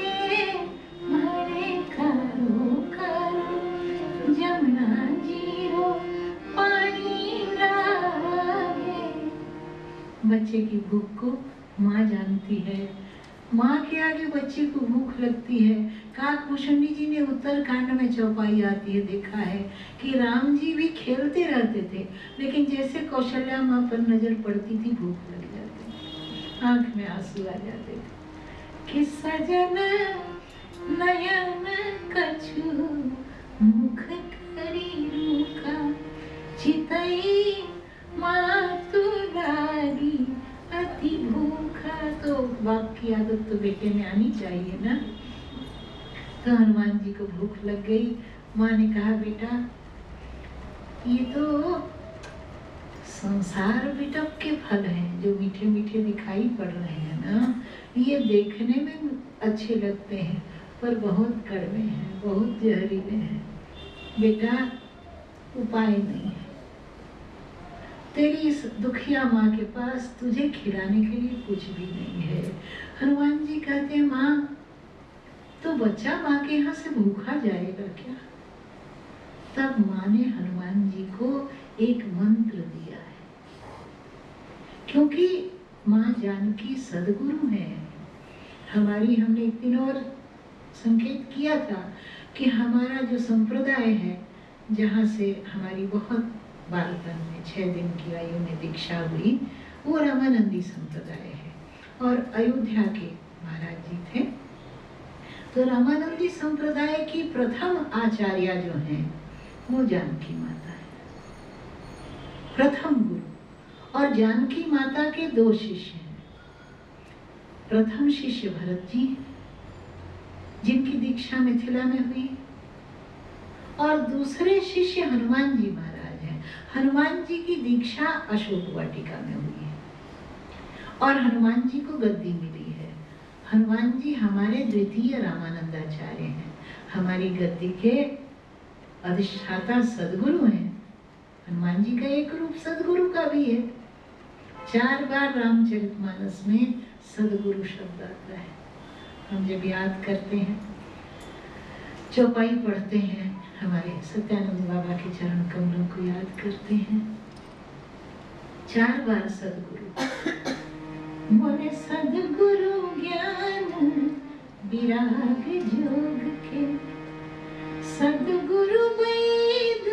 भरे कारो कारो जमुना जीरो पानी लागे। बच्चे की भूख को माँ जानती है, माँ के आगे बच्चे को भूख लगती है। काकभूषणी जी ने उत्तरकांड में चौपाई आती है, देखा है कि राम जी भी खेलते रहते थे, लेकिन जैसे कौशल्या माँ पर नजर पड़ती थी भूख लग जाती, आंख में आंसू आ जाते थे। कि सजन नयन कछु मुख करी रूखा, चितई मातु लागी अति भूखा। तो बाप की आदत तो बेटे में आनी चाहिए ना। तो हनुमान जी को भूख लग गई। माँ ने कहा बेटा ये तो संसार बिटप के फल हैं जो मीठे मीठे दिखाई पड़ रहे हैं ना, ये देखने में अच्छे लगते हैं पर बहुत कड़वे हैं, बहुत जहरीले हैं। बेटा उपाय नहीं है, तेरी इस दुखिया माँ के पास तुझे खिलाने के लिए कुछ भी नहीं है। हनुमान जी कहते हैं माँ तो बच्चा माँ के यहाँ से भूखा जाएगा क्या? तब माँ ने हनुमान जी को एक मंत्र दिया है, क्योंकि माँ जानकी सदगुरु है हमारी। हमने एक दिन और संकेत किया था कि हमारा जो संप्रदाय है, जहाँ से हमारी बहुत बालपन में 6 दिन की आयु में दीक्षा हुई, वो रामानंदी संप्रदाय है और अयोध्या के महाराज जी थे। तो रामानंदी संप्रदाय की प्रथम आचार्य जो हैं वो जानकी माता है, प्रथम गुरु। और जानकी माता के 2 शिष्य हैं। प्रथम शिष्य भरत जी जिनकी दीक्षा मिथिला में हुई, और दूसरे शिष्य हनुमान जी महाराज हैं। हनुमान जी की दीक्षा अशोक वाटिका में हुई है और हनुमान जी को गद्दी मिली है। हनुमान जी हमारे द्वितीय रामानंदाचार्य हैं, हमारी गद्दी के अधिष्ठाता सदगुरु हैं। हनुमान जी का एक रूप सदगुरु का भी है। 4 बार रामचरितमानस में सदगुरु शब्द आता है। हम जब याद करते हैं, चौपाई पढ़ते हैं, हमारे सत्यानंद बाबा के चरण कमलों को याद करते हैं, 4 बार सदगुरु। मोरे सदगुरु ज्ञान विराग जोग के, सदगुरु वैद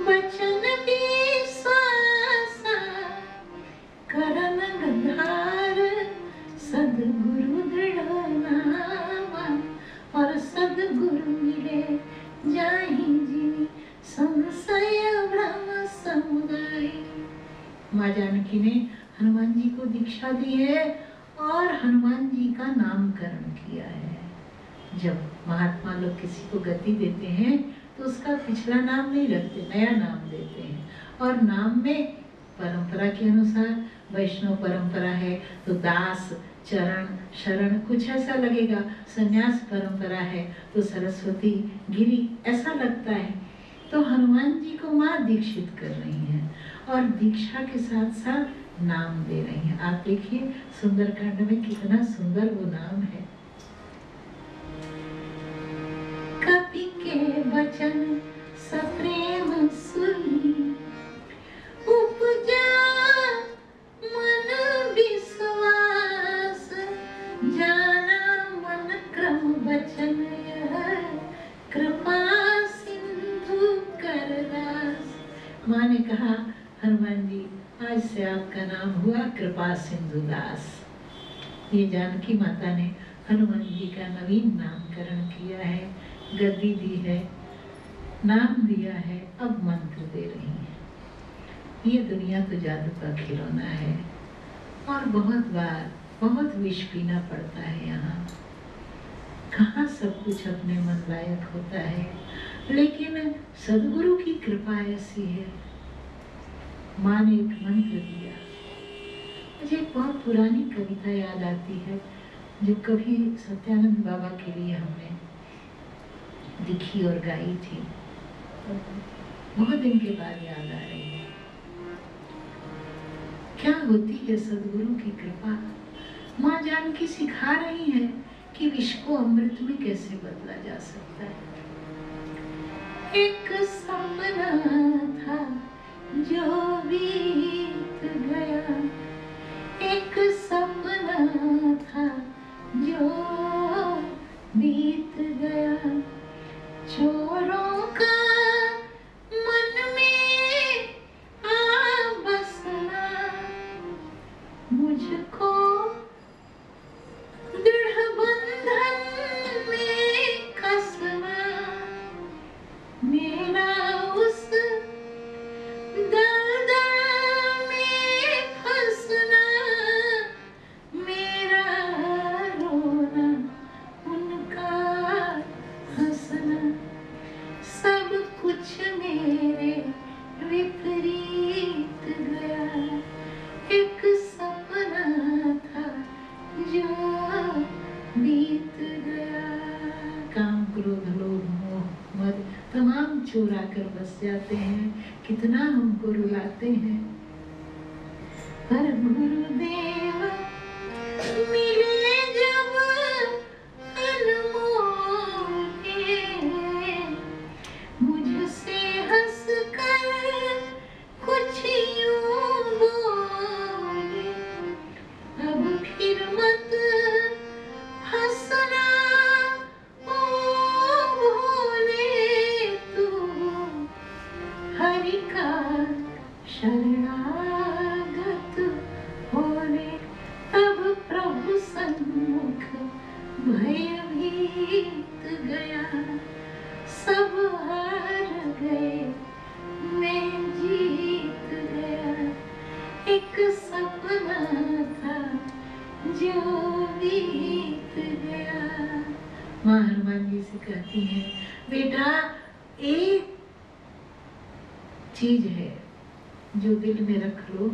वचन विश्वासा, करन गंधार सदगुरु दृढ़ नामा। और सदगुरु मिले जाहि जिनि संशय भ्रम समुदाय। माँ जानकी ने हनुमान जी को दीक्षा दी है और हनुमान जी का नामकरण किया है। जब महात्मा लोग किसी को गति देते हैं तो उसका पिछला नाम नहीं रखते, नया नाम देते हैं। और नाम में परंपरा के अनुसार, वैष्णव परंपरा है तो दास, चरण, शरण कुछ ऐसा लगेगा। संन्यास परंपरा है तो सरस्वती, गिरी ऐसा लगता है। तो हनुमान जी को माँ दीक्षित कर रही हैं और दीक्षा के साथ साथ नाम दे रही हैं। आप देखिए सुंदरकांड में कितना सुंदर वो नाम है। कपि के वचन सप्रेम सुनी, उपजा मन विश्वास, जाना मन क्रम वचन यह, कृपा सिंधु कर दास। माँ ने कहा हनुमान जी आज से आपका नाम हुआ कृपा सिंधु दास। ये जानकी माता ने हनुमान जी का नवीन नामकरण किया है, गद्दी दी है, नाम दिया है, अब मंत्र दे रही है। ये दुनिया तो जादू का खिलौना है और बहुत बार बहुत विष पीना पड़ता है। यहाँ कहाँ सब कुछ अपने मन लायक होता है, लेकिन सदगुरु की कृपा ऐसी है। माँ ने एक मंत्र दिया। मुझे एक बहुत पुरानी कविता याद आती है जो कभी सत्यानंद बाबा के लिए हमने लिखी और गाई थी, बहुत दिन के बाद याद आ रही है। क्या होती है सदगुरु की कृपा। माँ जानकी सिखा रही है कि विष को अमृत में कैसे बदला जा सकता है। एक सपना था जो बीत गया, एक सपना था जो बीत गया, चोरों का मन में आ बसना, मुझको दृढ़ बंधन में कसना, मेरा उस दलदल में फंसना, मेरा रोना उनका हंसना, सब कुछ मेरे विपरीत गया, एक सपना था जो बीत गया। काम क्रोध लोभ मोह मद तमाम चोर आकर बस जाते हैं, कितना हमको रुलाते हैं। पर गुरुदेव मिले जब अनमोल के, मुझसे हंस कर कुछ यूं बोले, अब फिर मत हंसना ओ भोले, तू हरि का शरणागत होले। तब प्रभु सन्मुख भयभीत गया, सब हार गए मैं जीत गया, एक सपना था जो बीत गया। माँ हनुमान जी से कहती है बेटा एक चीज है जो दिल में रख लो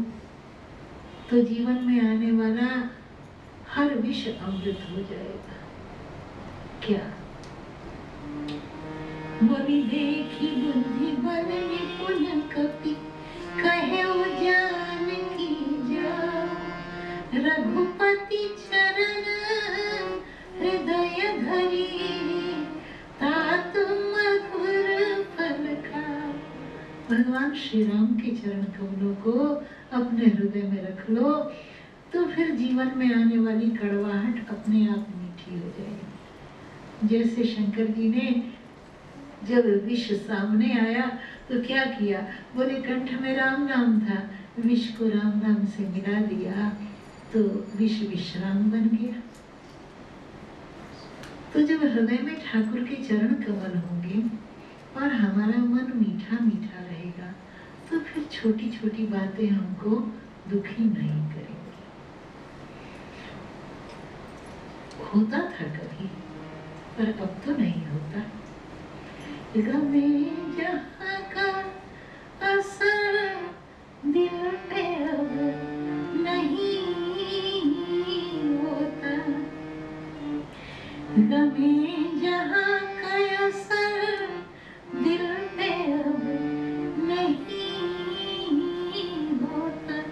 तो जीवन में आने वाला हर विष अमृत हो जाएगा। क्या? बोली देखी बुद्धि बल निपुण कपि, कहे जानकी जाओ, रघुपति चरण हृदय धरी, तात मधुर फल खाओ। भगवान श्री राम के चरण कमलों को अपने हृदय में रख लो तो फिर जीवन में आने वाली कड़वाहट अपने आप मीठी हो जाएगी। जैसे शंकर जी ने जब विष सामने आया तो क्या किया, बोले कंठ में राम नाम था, विष को राम नाम से मिला दिया तो विष विश्राम बन गया। तो जब हृदय में ठाकुर के चरण कमल होंगे और हमारा मन मीठा मीठा रहेगा तो फिर छोटी छोटी बातें हमको दुखी नहीं करेंगी। होता था कभी पर अब तो नहीं होता। गमे जहाँ का असर दिल पे अब नहीं होता, गमे जहाँ का असर दिल पे अब नहीं होता,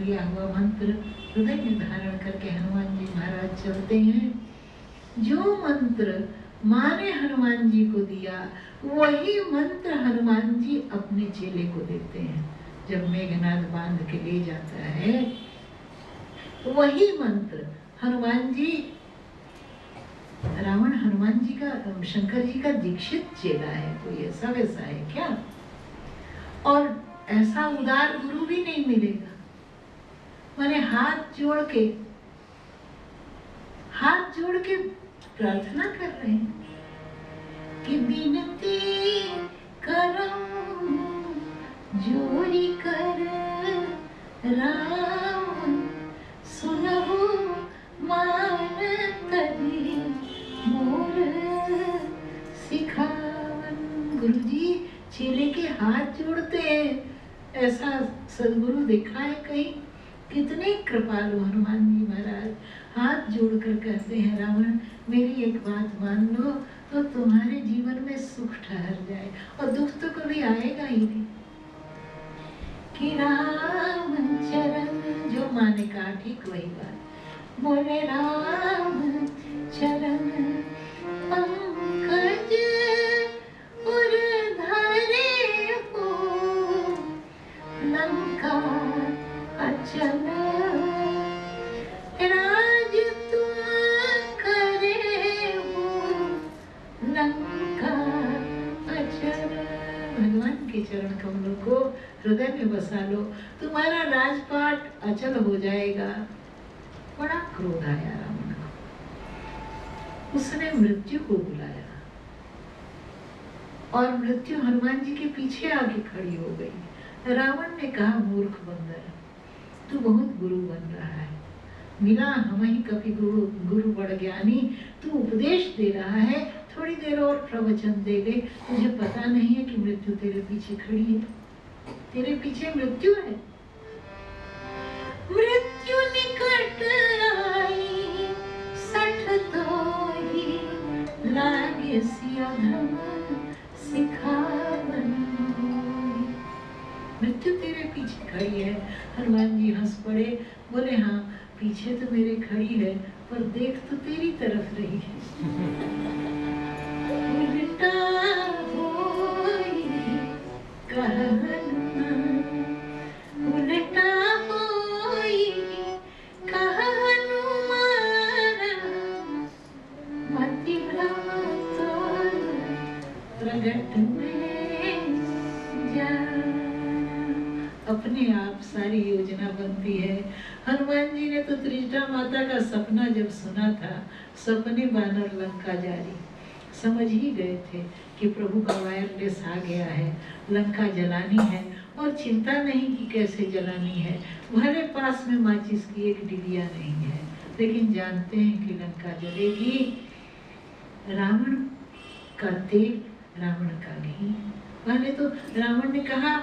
दिया हुआ मंत्र हृदय में धारण करके हनुमान जी महाराज चलते हैं। जो मंत्र माँ ने हनुमान जी को दिया वही मंत्र हनुमान जी अपने चेले को देते हैं। जब मेघनाद बांध के ले जाता है वही मंत्र हनुमान जी, रावण हनुमान जी का, शंकर जी का दीक्षित चेला है, कोई ऐसा वैसा है क्या? और ऐसा उदार गुरु भी नहीं मिलेगा। मैंने हाथ जोड़ के प्रार्थना कर रहे हैं कि विनती करम जोरी कर राम सुनहु मान तरी मोर सिखावन। गुरुजी चेले के हाथ जोड़ते हैं, ऐसा सदगुरु देखा है कहीं? कितने कृपालु हनुमान जी महाराज हाथ जोड़कर कहते हैं, रावण मेरी एक बात मान लो तो तुम्हारे जीवन में सुख ठहर जाए, और दुख तो कभी आएगा ही नहीं। कि राम चरण, जो माँ ने कहा ठीक वही बात, बोले राम चरण पंकज उर धरे हो लंका अचल राज तुम करे हो लंका अचल। भगवान के चरण कमलों को हृदय में बसा लो, तुम्हारा राजपाट अचल हो जाएगा। बड़ा क्रोध आया रावण को, उसने मृत्यु को बुलाया और मृत्यु हनुमान जी के पीछे आके खड़ी हो गई। रावण ने कहा, मूर्ख बंदर, तू बहुत गुरु बन रहा है, मिला हम ही कभी गुरु बड़ ज्ञानी, तू उपदेश दे रहा है, थोड़ी देर और प्रवचन दे दे, तुझे पता नहीं है कि मृत्यु तेरे पीछे खड़ी है, तेरे पीछे मृत्यु है। मृत्यु निकट आई सठ तोहि लागे सियाधम सिखावन। मृत्यु तेरे पीछे खड़ी है। हनुमान जी हंस पड़े, बोले हाँ पीछे तो मेरे खड़ी है, पर देख तो तेरी तरफ रही है। उल्टा होई कहनुमान, उल्टा होई कहनुमान, मति भ्रम प्रगट में जा। अपने आप सारी योजना बनती है। हनुमान जी ने तो त्रिजटा माता का सपना जब सुना था, सपने बानर लंका जारी, समझ ही गए थे कि प्रभु का वायरलेस आ गया है, लंका जलानी है, और चिंता नहीं कि कैसे जलानी है। भले पास में माचिस की एक डिबिया नहीं है, लेकिन जानते हैं कि लंका जलेगी। रावण का तेल, रावण का घी। पहले तो रावण ने कहा,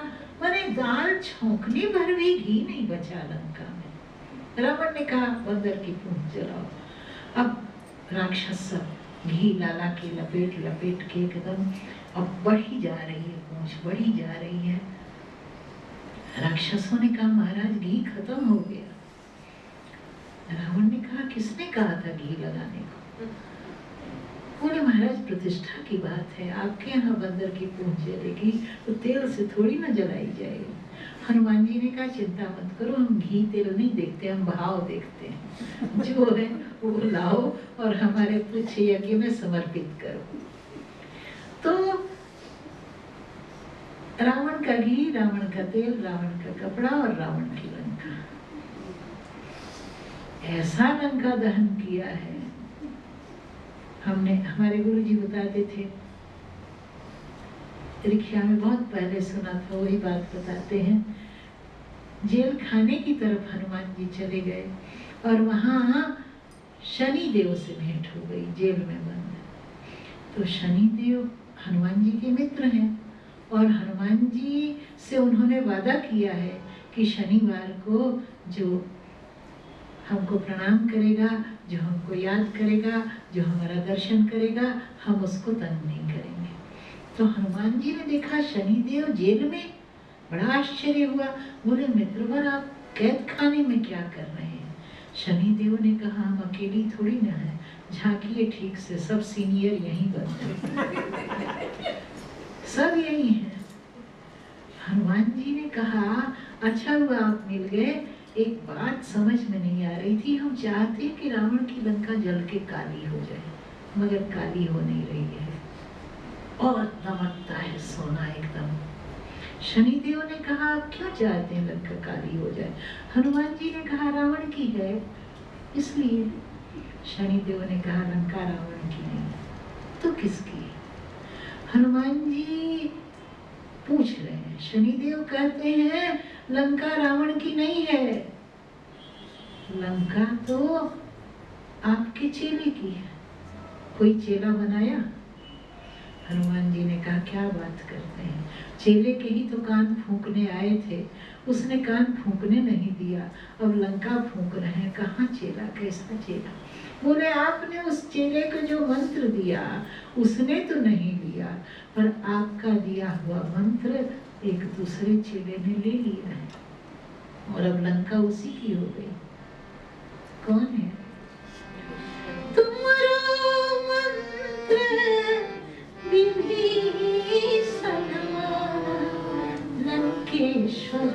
मैंने दाल छोंकने भर भी घी नहीं बचा लंका में। रावण ने कहा, बंदर की पूंछ जलाओ। अब राक्षस सब घी लाला के लपेट लपेट के एकदम अब बढ़ी जा रही है, पूंछ बढ़ी जा रही है। राक्षसों ने कहा, महाराज घी खत्म हो गया। रावण ने कहा, किसने कहा था घी लगाने को? बोले, महाराज प्रतिष्ठा की बात है, आपके यहाँ बंदर की पूंछ जलेगी तो तेल से थोड़ी ना जलाई जाएगी। हनुमान जी ने कहा, चिंता मत करो, हम घी तेल नहीं देखते, हम भाव देखते हैं, जो है वो लाओ और हमारे पुच्छ यज्ञ में समर्पित करो। तो रावण का घी, रावण का तेल, रावण का कपड़ा और रावण की लंका, ऐसा लंका दहन किया है। हमने, हमारे गुरुजी बताते थे, रिक्शा में बहुत पहले सुना था, वही बात बताते हैं। जेल खाने की तरफ हनुमान जी चले गए और वहां शनि देव से भेंट हो गई, जेल में बंद। तो शनि देव हनुमान जी के मित्र हैं और हनुमान जी से उन्होंने वादा किया है कि शनिवार को जो हमको प्रणाम करेगा, जो हमको याद करेगा, जो हमारा दर्शन करेगा, हम उसको तंग नहीं करेंगे। तो हनुमान जी ने देखा शनिदेव जेल में, बड़ा आश्चर्य हुआ। बोले, मित्रवर आप कैद खाने में क्या कर रहे हैं? शनिदेव ने कहा हम अकेली थोड़ी ना है, झांकिए ठीक से, सब सीनियर यहीं बंद हैं, सब यही हैं। हनुमान जी ने कहा अच्छा हुआ आप मिल गए, एक बात समझ में नहीं आ रही थी, हम चाहते कि रावण की लंका जल के काली हो जाए, मगर काली हो नहीं रही है और दमकता है सोना एकदम। शनिदेव ने कहा आप क्यों चाहते हैं लंका काली हो जाए? हनुमान जी ने कहा रावण की है इसलिए। शनिदेव ने कहा लंका रावण की नहीं तो किसकी? हनुमान जी पूछ रहे हैं, शनिदेव कहते हैं लंका रावण की नहीं है, लंका तो आपके चेले की है। कोई चेला बनाया? हनुमान जी ने कहा क्या बात करते हैं, चेले के ही तो कान फूंकने आए थे, उसने कान फूंकने नहीं दिया, अब लंका फूंक रहे हैं, कहाँ चेला, कैसा चेला? बोले आपने उस चेले को जो मंत्र दिया उसने तो नहीं लिया, पर आपका दिया हुआ मंत्र एक दूसरे चेले ने ले लिया है और अब लंका उसी की हो गई। कौन है? तुम्हारा मंत्र विभीषण लंकेश्वर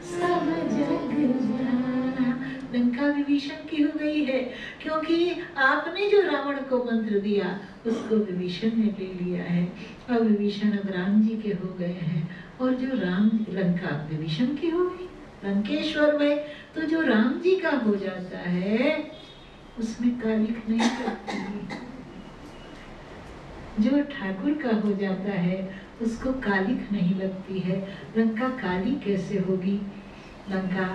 सब जग जाना। लंका विभीषण की हो गई है क्योंकि आपने जो रावण को मंत्र दिया उसको विभीषण ने ले लिया है। अब विभीषण अब राम जी के हो गए हैं और जो राम लंका विभीषण की हो गई, लंकेश्वर में तो जो राम जी का हो जाता है उसमें कालिक नहीं लगती, जो ठाकुर का हो जाता है उसको कालिक नहीं लगती है। लंका काली कैसे होगी? लंका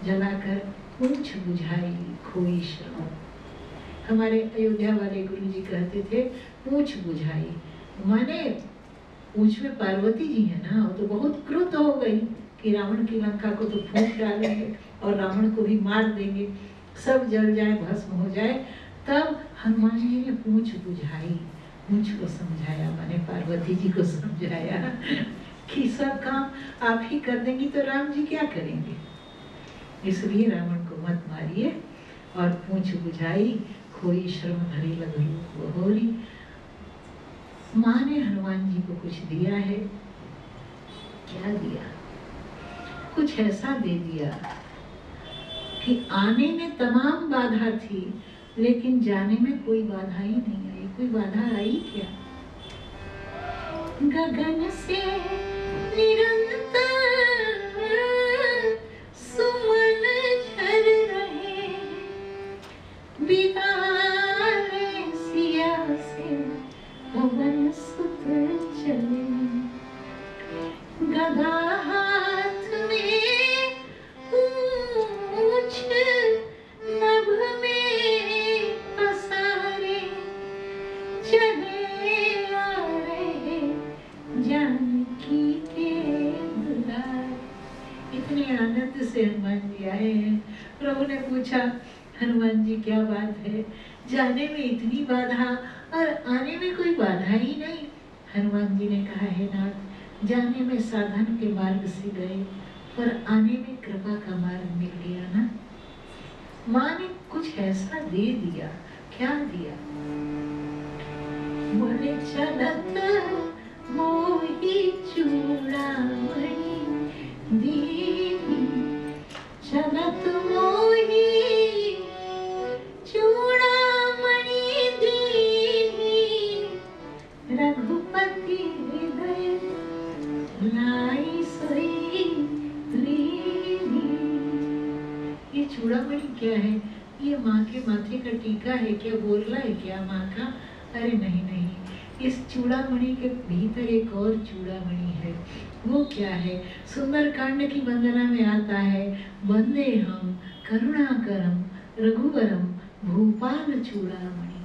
जलाकर पूंछ बुझाई खोई श्रम। हमारे अयोध्या वाले गुरु जी कहते थे पूंछ बुझाई, माने पूंछ में पार्वती जी है ना, वो तो बहुत क्रुद्ध हो गई कि रावण की लंका को तो फूंक डालेंगे और रावण को भी मार देंगे, सब जल जाए भस्म हो जाए। तब हनुमान जी ने पूंछ बुझाई, पूंछ को समझाया, माने पार्वती जी को समझाया कि सब काम आप ही कर देंगी तो राम जी क्या करेंगे, इसलिए रावण को मत मारिए। और पूंछ बुझाई खोई श्रम भरी लग रूप होरी। माँ ने हनुमान जी को कुछ दिया है, क्या दिया? कुछ ऐसा दे दिया कि आने में तमाम बाधा थी लेकिन जाने में कोई बाधा ही नहीं आई। कोई बाधा आई क्या? गगन से निरंतर सुमन झर रहे, बिदारे सिया से पवन सुत चले, गदा हाथ में पूंछ नभ में पसारे, चले आ रहे जानकी के दुलारे। इतने आनंद से हनुमान जी आए हैं। प्रभु ने पूछा हनुमान जी क्या बात है, जाने में इतनी बाधा और आने में कोई बाधा ही नहीं। हनुमान जी ने कहा है नाथ, जाने में साधन के मार्ग से गए पर आने में कृपा का मार्ग मिल गया ना। माँ ने कुछ ऐसा दे दिया। क्या दिया? बोले चलत मोही चूड़ामणि दीनी, चलत मोही चूड़ामणि दीनी, रघुपति हृदय लाई सोई त्रिनी। ये चूड़ामणि क्या है? ये माँ के माथे का टीका है क्या? बोरला है क्या माँ का? अरे नहीं नहीं, इस चूड़ामणि के भीतर एक और चूड़ामणि है। वो क्या है? सुंदर कांड की वंदना में आता है, वंदे हम करुणाकरम रघुवरम भूपाल चूड़ामणि।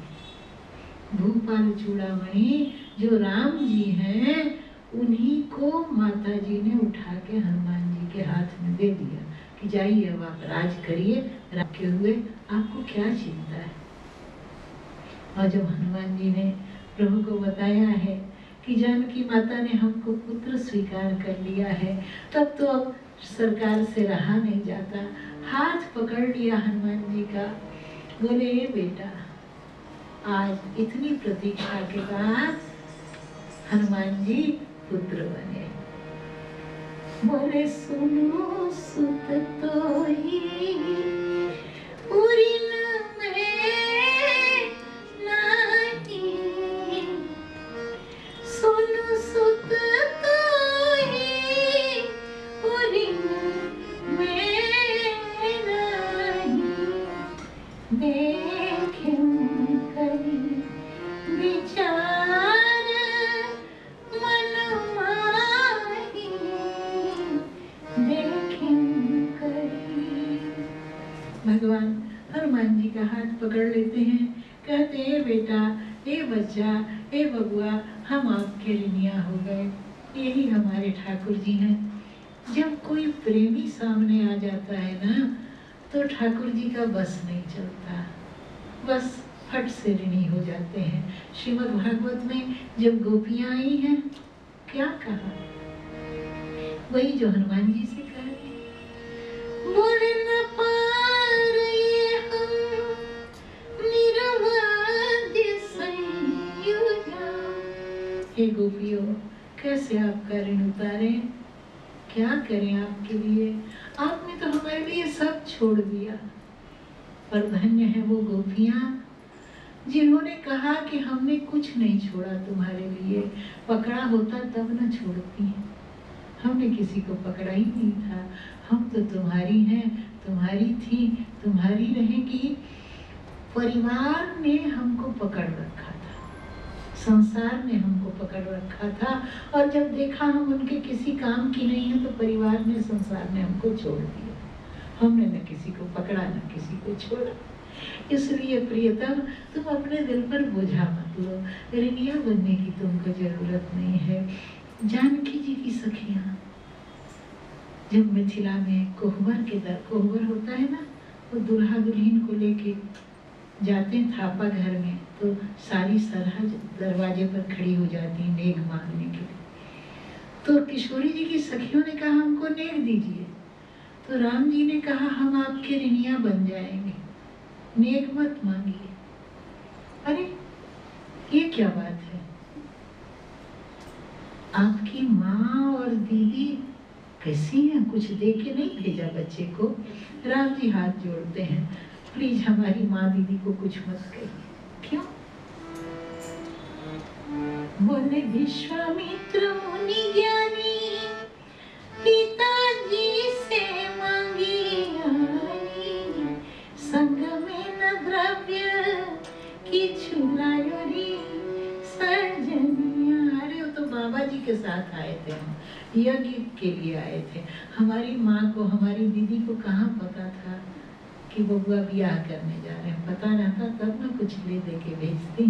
भूपाल चूड़ामणि जो राम जी हैं उन्हीं को माता जी ने उठा के हनुमान जी के हाथ में दे दिया कि जाइए अब आप राज करिए, रखे हुए आपको क्या चिंता है। और जब हनुमान जी ने प्रभु को बताया है कि जानकी माता ने हमको पुत्र स्वीकार कर लिया है, तब तो अब सरकार से रहा नहीं जाता। हाथ पकड़ लिया हनुमान जी का, बोले ए बेटा, आज इतनी प्रतीक्षा के बाद हनुमान जी पुत्र बने। बोले सुनो सुत तोहि उरिन में नाही, सुनु सुत तोहि उरिन में नाही, देखें करी विचार मन माही, देखें करी। भगवान हनुमान जी का हाथ पकड़ लेते हैं, कहते हैं बेटा, ए बच्चा, ए बबुआ, हम आपके ऋणिया हो गए। यही हमारे ठाकुर जी हैं। जब कोई प्रेमी सामने आ जाता है ना, तो ठाकुर जी का बस नहीं चलता, बस फट से ऋणी हो जाते हैं। श्रीमद् भागवत में जब गोपियां आई हैं, क्या कहा? वही जो हनुमान जी से कहा, बोले न पार ये हम निर्वाद्य संयुजा। हे गोपियों, कैसे आपका ऋण उतारें? क्या करें आपके लिए? आपने तो हमारे लिए सब छोड़ दिया। पर धन्य है वो गोपियां जिन्होंने कहा कि हमने कुछ नहीं छोड़ा तुम्हारे लिए, पकड़ा होता तब न छोड़ती। हमने किसी को पकड़ा ही नहीं था, हम तो तुम्हारी हैं, तुम्हारी थी, तुम्हारी रहेगी। परिवार ने हमको पकड़ रखा था, संसार ने हमको पकड़ रखा था, और जब देखा हम उनके किसी काम की नहीं है, तो परिवार ने, संसार ने हमको छोड़ दिया। हमने न किसी को पकड़ा, न किसी को छोड़ा। इसलिए प्रियतम, तुम अपने दिल पर बोझा मत लो, ऋणिया बनने की तुमको जरूरत नहीं है। जानकी जी की सखियां जब मिथिला में कोहबर होता है ना, वो दुल्हा दुल्हन को लेके जाते हैं थापा घर में, तो सारी सरहज दरवाजे पर खड़ी हो जाती है नेग मांगने के लिए। तो किशोरी जी की सखियों ने कहा हमको नेग दीजिए, तो राम जी ने कहा हम आपके ऋणिया बन जाएंगे, नेग मत मांगिए। अरे ये क्या बात है? आपकी माँ और दीदी कैसी हैं? कुछ दे के नहीं भेजा बच्चे को? राम जी हाथ जोड़ते हैं, प्लीज हमारी माँ दीदी को कुछ मत कहिए। क्यों? बोले विश्वामित्र मुनि ज्ञानी पिताजी से मांगी आनी, संग में न द्रव्य की छुलायोरी सर्जनिया। अरे वो तो बाबा जी के साथ आए थे, हम यज्ञ के लिए आए थे। हमारी माँ को, हमारी दीदी को कहाँ पता था कि बबुआ ब्याह करने जा रहे हैं? पता रहता तब ना कुछ ले दे के भेजती।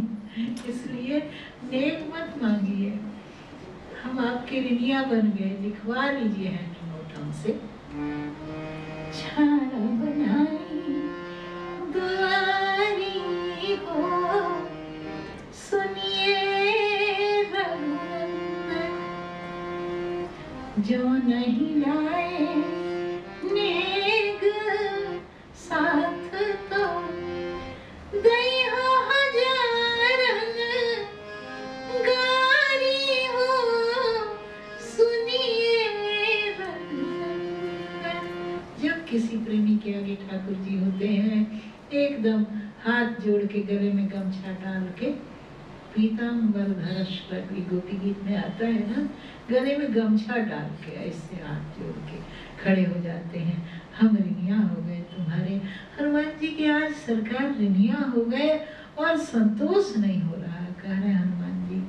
इसलिए नेक मत मांगिए, हम आपके ऋणिया बन गए। लिखवा लीजिए हैंड नोट हमसे। छाड़ा बनाई दुआरी हो, सुनिए रघुनंदन, जो नहीं लाए नेग साथ तो दई हो हजारन गारी हो, सुनिए रघुनंदन। जब किसी प्रेमी के आगे ठाकुर जी होते हैं, एकदम हाथ जोड़ के गले में गमछा डाल के, पीताम्बर धरश पर गोपी गीत में आता है ना, गले में गमछा डाल के ऐसे हाथ जोड़ के खड़े हो जाते हैं। हम ऋणिया हो गए तुम्हारे। हनुमान जी के आज सरकार ऋणिया हो गए और संतोष नहीं हो रहा। कह रहे हनुमान जी,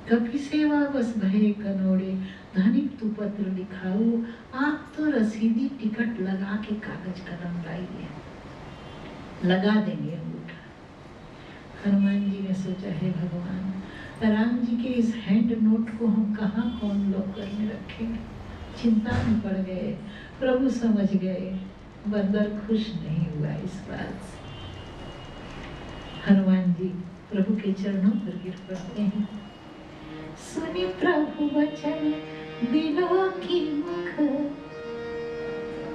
कपि सेवा बस भये कनोड़े, धनिक तू पत्र लिखाऊ। आप तो रसीदी टिकट लगा के कागज कलम लाइए, लगा देंगे अंगूठा। हनुमान जी ने सोचा, है भगवान, राम जी के इस हैंड नोट को हम कहाँ कौन लॉकर में रखेंगे? चिंता में पड़ गए। प्रभु समझ गए, बंदर खुश नहीं हुआ इस बात से। हनुमान जी प्रभु के चरणों पर गिर पड़ते हैं। सुनि प्रभु वचन बिलो की मुख।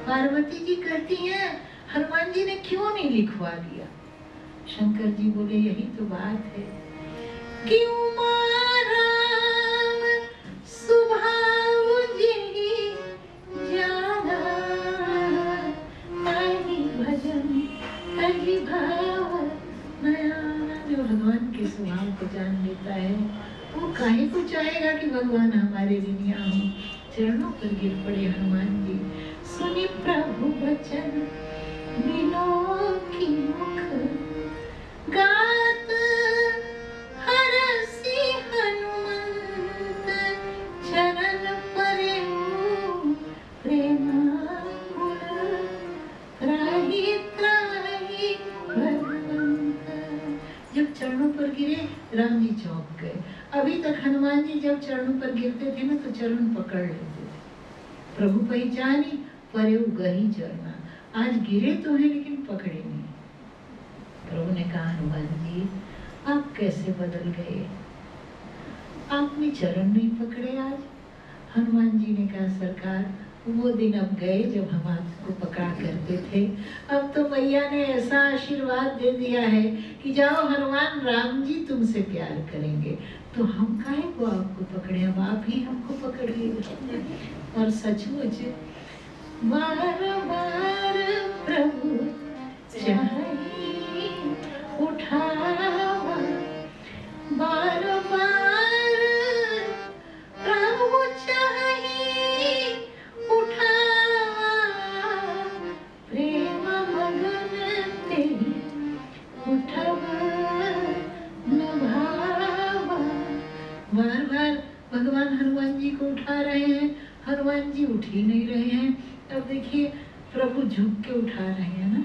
पार्वती जी कहती हैं हनुमान जी ने क्यों नहीं लिखवा दिया? शंकर जी बोले यही तो बात है कि राम स्वभाव जी जाना, ताहि भजन तहि भाव नया। जो भगवान के स्वभाव को जान लेता है वो काहे को चाहेगा कि भगवान हमारे दिन यहाँ हो। चरणों पर गिर पड़े हनुमान जी। सुनि प्रभु वचन बिलो की मुख, गात हरसि हनुमंत चरण परेउ प्रेमाकुल, त्राहि त्राहि भगवंत। जब चरणों पर गिरे राम जी चौंक गए। अभी तक हनुमान जी जब चरणों पर गिरते थे ना तो चरण पकड़ लेते थे, प्रभु पहचानी परेउ गही चरना। आज गिरे तो हैं लेकिन पकड़े नहीं। प्रभु ने कहा हनुमान जी आप कैसे बदल गए, आपने चरण नहीं पकड़े आज। हनुमान जी ने कहा सरकार वो दिन अब गए जब हम आपको पकड़ा करते थे। अब तो मैया ने ऐसा आशीर्वाद दे दिया है कि जाओ हनुमान राम जी तुमसे प्यार करेंगे, तो हम काहे को आपको पकड़े, अब आप ही हमको पकड़िए। और सचमुच बार बार प्रभु चाहिए उठावा, बार बार प्रभु चाहिए उठावा, प्रेम मगन तेरी उठवा न भावा। बार बार भगवान हनुमान जी को उठा रहे हैं, हनुमान जी उठ ही नहीं रहे हैं। अब देखिए प्रभु झुक के उठा रहे हैं ना,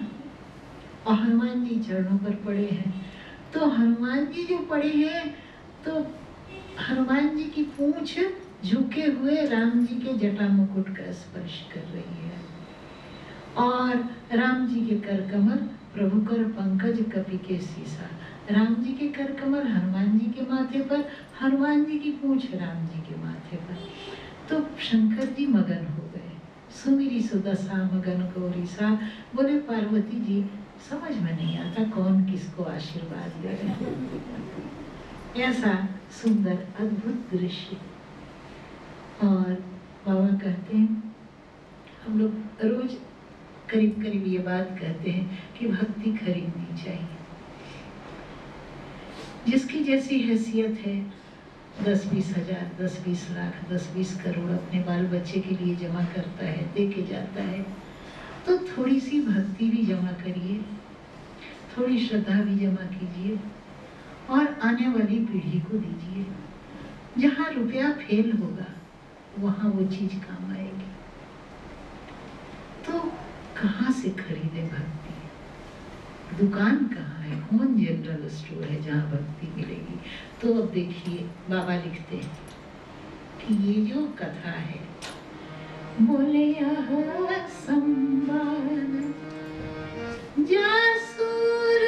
और हनुमान जी चरणों पर पड़े हैं। तो हनुमान जी जो पड़े हैं तो हनुमान जी की पूंछ झुके हुए राम जी के जटा मुकुट का स्पर्श कर रही है, और राम जी के कर कमल प्रभु कर पंकज कपि के सीसा। राम जी के कर कमल हनुमान जी के माथे पर, हनुमान जी की पूंछ राम जी के माथे पर। तो शंकर जी मगन हो गए। सुमिरी सुदशा मगन गौरीसा। बोले पार्वती जी समझ में नहीं आता कौन किसको आशीर्वाद दे रहे हैं। ऐसा सुंदर अद्भुत दृश्य। और बाबा कहते हैं हम लोग रोज करीब करीब ये बात कहते हैं कि भक्ति खरीदनी चाहिए। जिसकी जैसी हैसियत है 10-20 हजार, 10-20 लाख, 10-20 करोड़ अपने बाल बच्चे के लिए जमा करता है, दे के जाता है, तो थोड़ी सी भक्ति भी जमा करिए, थोड़ी श्रद्धा भी जमा कीजिए और आने वाली पीढ़ी को दीजिए। जहाँ रुपया फेल होगा वहाँ वो चीज काम आएगी। तो कहाँ से खरीदे भक्ति? दुकान कहाँ है? कौन जनरल स्टोर है जहाँ भक्ति मिलेगी? तो अब देखिए बाबा लिखते हैं कि ये जो कथा है, बोले यह संवाद जासुर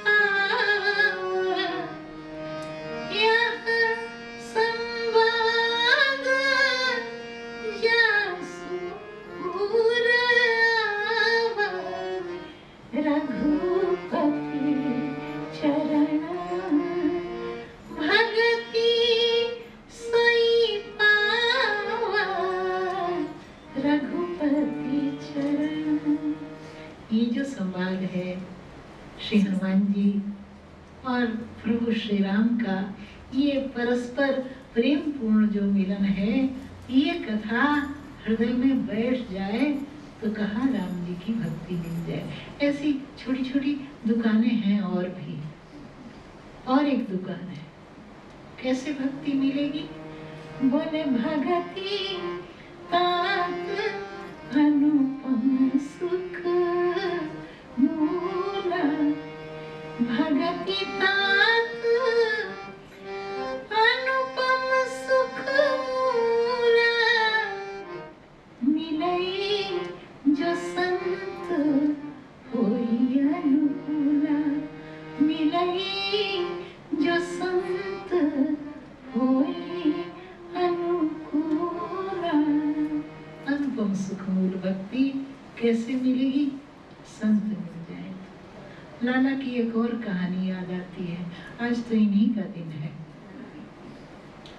आवा, यह संवाद जासुर आवा, रघुपति चरण भगति सोई पावा, रघुपति चरण। ये जो संवाद है श्री हनुमान जी और प्रभु श्री राम का, ये परस्पर प्रेम पूर्ण जो मिलन है, ये कथा हृदय में बैठ जाए तो कहाँ राम जी की भक्ति मिल जाए। ऐसी छोटी छोटी दुकानें हैं और भी। और एक दुकान है, कैसे भक्ति मिलेगी? बोले भगति तात अनुपम सुख मूला, भगति तात अनुपम सुख मूला, मिलई जो संत होई अनुकूला, मिलई जो संत होई परम सुखमूल भक्ति कैसे मिलेगी? संत मिल जाए। लाला की एक और कहानी याद आती है, आज तो इन्हीं का दिन है,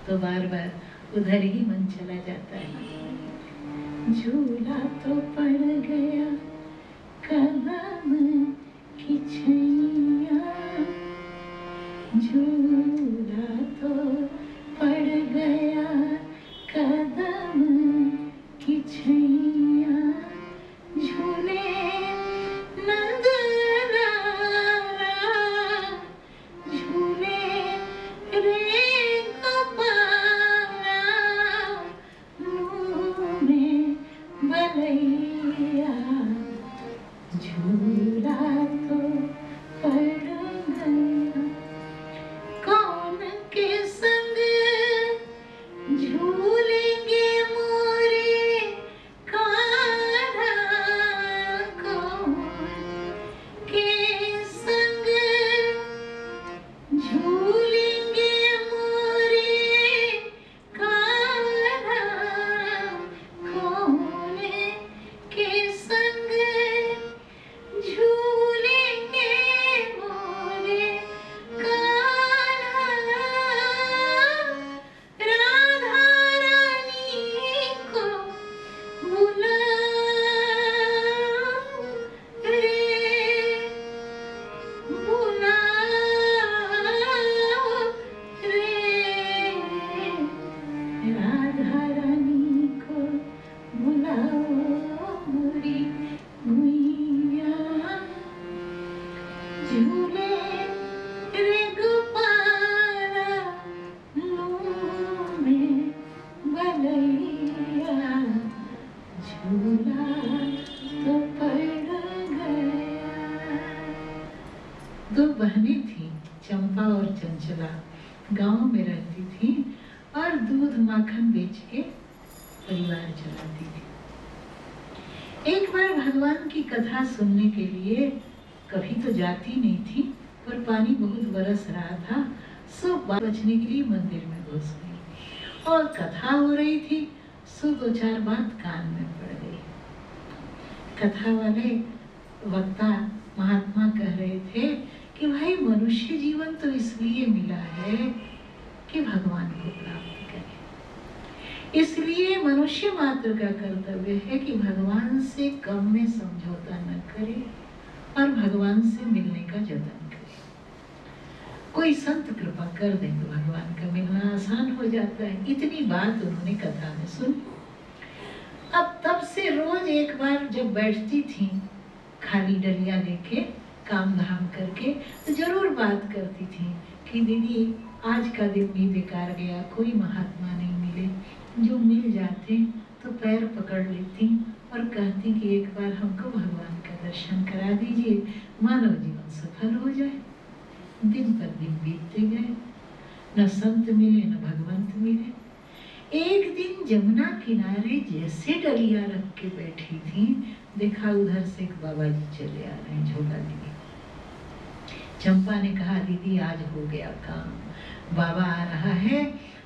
तो बार बार उधर ही मन चला जाता है। झूला तो पड़ गया कदम की छैया, झूला तो पड़ गया कदम की छैया, झूले नंद लाला, झूले रे गोपाला, मुँह में बलैया, झूला तो पड़ गया। कौन के संग झूलेंगे मोरे कान्हा, कौन के संग झूलेंगे मोरे कान्हा, कौन के संग झूलेंगे मोरे कान्हा, राधा रानी को बुलाओ रे, बुलाओ रे, राधा रानी को बुलाओ मोरी गुइया, झूले रे गोपाला, मुँह में बलैया, झूला तो पड़ गया। दो बहनें थीं, चंपा और चंचला, गांव में रहती थीं और दूध माखन बेच के परिवार चलाती थी। एक बार भगवान की कथा सुनने के लिए कभी तो जाती नहीं थी, पर पानी बहुत बरस रहा था, सो बचने के लिए मंदिर में घुस गई और कथा हो रही थी, सो दो चार बात कान में पड़ गई। कथा वाले वक्ता महात्मा कह रहे थे कि भाई मनुष्य जीवन तो इसलिए मिला है कि भगवान को प्राप्त करे, इसलिए मनुष्य मात्र का कर्तव्य है कि भगवान से कम में समझौता न करे और भगवान से मिलने का जतन करे। कोई संत कृपा कर दे तो भगवान का मिलना आसान हो जाता है। इतनी बात उन्होंने कथा में सुनी। अब तब से रोज एक बार जब बैठती थी खाली डलिया लेके काम धाम करके, तो जरूर बात करती थी कि दीदी आज का दिन भी बेकार गया, कोई महात्मा नहीं मिले, जो मिल जाते तो पैर पकड़ लेती और कहती कि एक बार हमको भगवान का दर्शन करा दीजिए, मानव जीवन सफल हो जाए। दिन पर दिन बीतते गए, न संत मिले न भगवंत मिले। एक दिन जमुना किनारे जैसे डलिया रख के बैठी थी, देखा उधर से एक बाबा जी चले आ रहे हैं झोला लिए। चंपा ने कहा दीदी आज हो गया काम, बाबा आ रहा है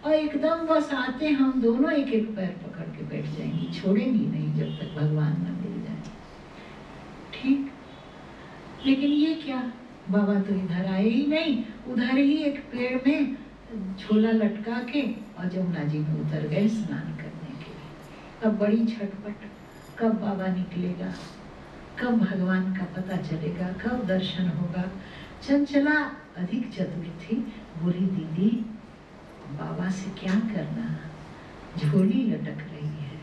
और एकदम बस आते हम दोनों एक एक पैर पकड़ के बैठ जाएंगी, छोड़ेंगी नहीं जब तक भगवान न मिल जाए। ठीक, लेकिन ये क्या, बाबा तो इधर आए ही नहीं, उधर ही एक पेड़ में झोला लटका के और जमुना जी में उतर गए स्नान करने के लिए। अब बड़ी छटपट, कब बाबा निकलेगा, कब भगवान का पता चलेगा, कब दर्शन होगा। चंचला अधिक चतुर थी, बोली दीदी बाबा से क्या करना, झोली लटक रही है,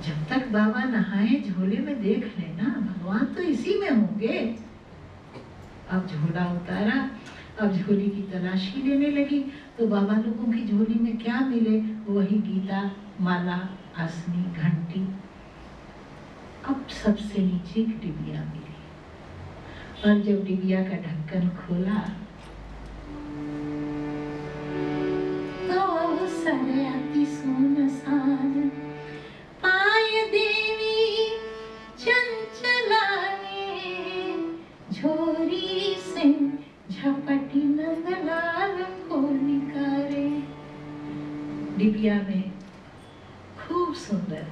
जब तक बाबा नहाए झोले में देख लेना, भगवान तो इसी में होंगे। अब झोला उतारा, अब झोली की तलाशी लेने लगी, तो बाबा लोगों की झोली में क्या मिले, वही गीता, माला, आसनी, घंटी। अब सबसे नीचे एक डिबिया मिली और जब डिबिया का ढक्कन खोला तो सरे अति सुनसान पाय देवी चंचला ने, झोरी से झपटी नंदलाल को निकारे। डिबिया में खूब सुंदर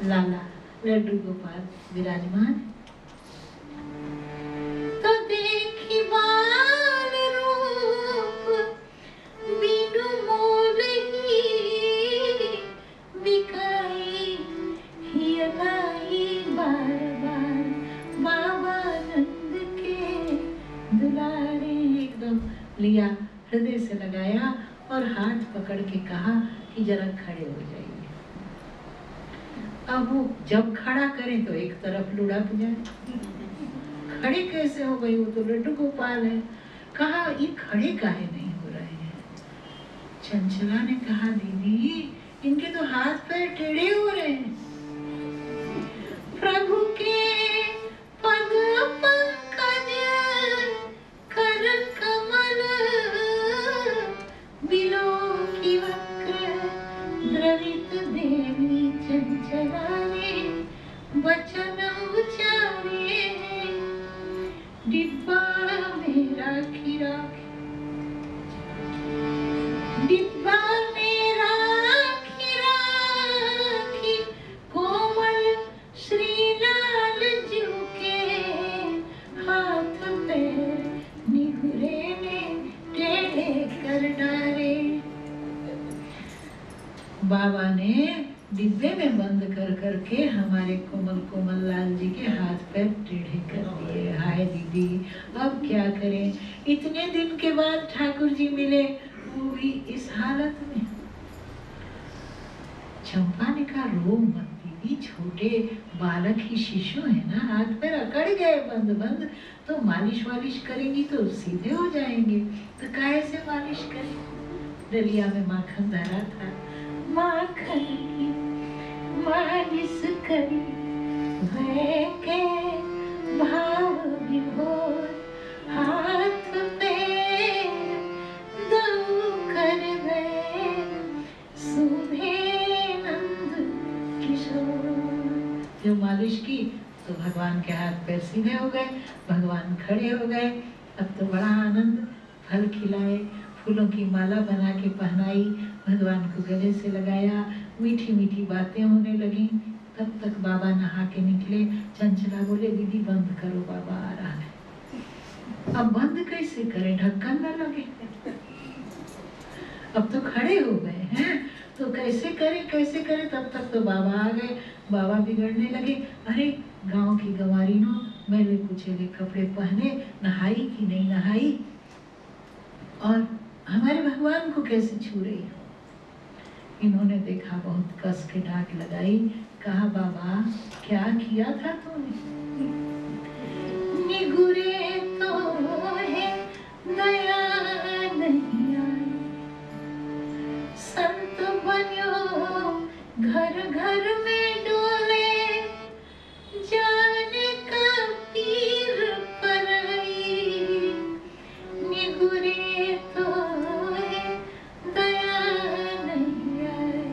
लाला लड्डू गोपाल विराजमान। तो देखी बाल रूप बिनु मोल ही बिकाई ही अलाई बार बार बाबा नंद के दुलारे। एकदम लिया, हृदय से लगाया और हाथ पकड़ के कहा कि जरा खड़े हो जाइए। अब वो जब खड़ा करे तो एक तरफ लुढ़क जाए, खड़े कैसे हो गई, वो तो लड्डू गोपाल है। कहा ये खड़े काहे नहीं हो रहे हैं? चंचला ने कहा दीदी इनके तो हाथ पैर टेढ़े हो रहे हैं। प्रभु के पद पंकज कर कमल बिलो की वक्र द्रवित देवी चंचला ने वचन उचारे। डिब्बा में राखी राखी, डिब्बा में राखी राखी कोमल श्री लाल जू के हाथ पैर निहुरे ने टेढ़े कर डाले। बाबा ने डिब्बे में बंद कर करके हमारे कोमल कोमल लाल जी के हाथ पैर टेढ़े कर दिए। हाय दीदी अब क्या करें, इतने दिन के बाद ठाकुर जी मिले, वो भी इस हालत में। चंपा ने कहा रो मत दीदी, छोटे बालक ही शिशु है ना, हाथ पैर अकड़ गए बंद बंद, तो मालिश वालिश करेंगी तो सीधे हो जाएंगे। तो कैसे मालिश करें? डलिया में माखन धरा था, माखन की मालिश करी भय के भाव विभोर, हाथ पैर दऊ कर गए सुधे नंद किशोर। जो मालिश की तो भगवान के हाथ पैर सीधे हो गए, भगवान खड़े हो गए। अब तो बड़ा आनंद, फल खिलाए, फूलों की माला बना के पहनाई, भगवान को गले से लगाया, मीठी मीठी बातें होने लगी। तब तक बाबा नहा के निकले। चंचला बोले दीदी बंद करो, बाबा आ रहा है। अब बंद कैसे करें, ढक्कन न लगे। अब तो खड़े हो गए हैं, तो कैसे करें कैसे करें। तब तक तो बाबा आ गए। बाबा बिगड़ने लगे, अरे गांव की गंवारिनों मैले कुचेले कपड़े पहने, नहाई कि नहीं नहाई, और हमारे भगवान को कैसे छू रही हो। इन्होंने देखा, बहुत कस के डांट लगाई। कहा बाबा क्या किया था तुमने? निगुरे तो है दया नहीं आई, संत बन्यो घर घर में डोले, जाने का पीर पराई। निगुरे तो है दया नहीं आई,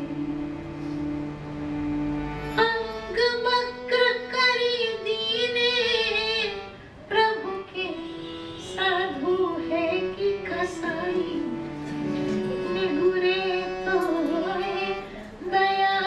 अंग वक्र करी दीने, प्रभु के साधु है कि कसाई। निगुरे तो है दया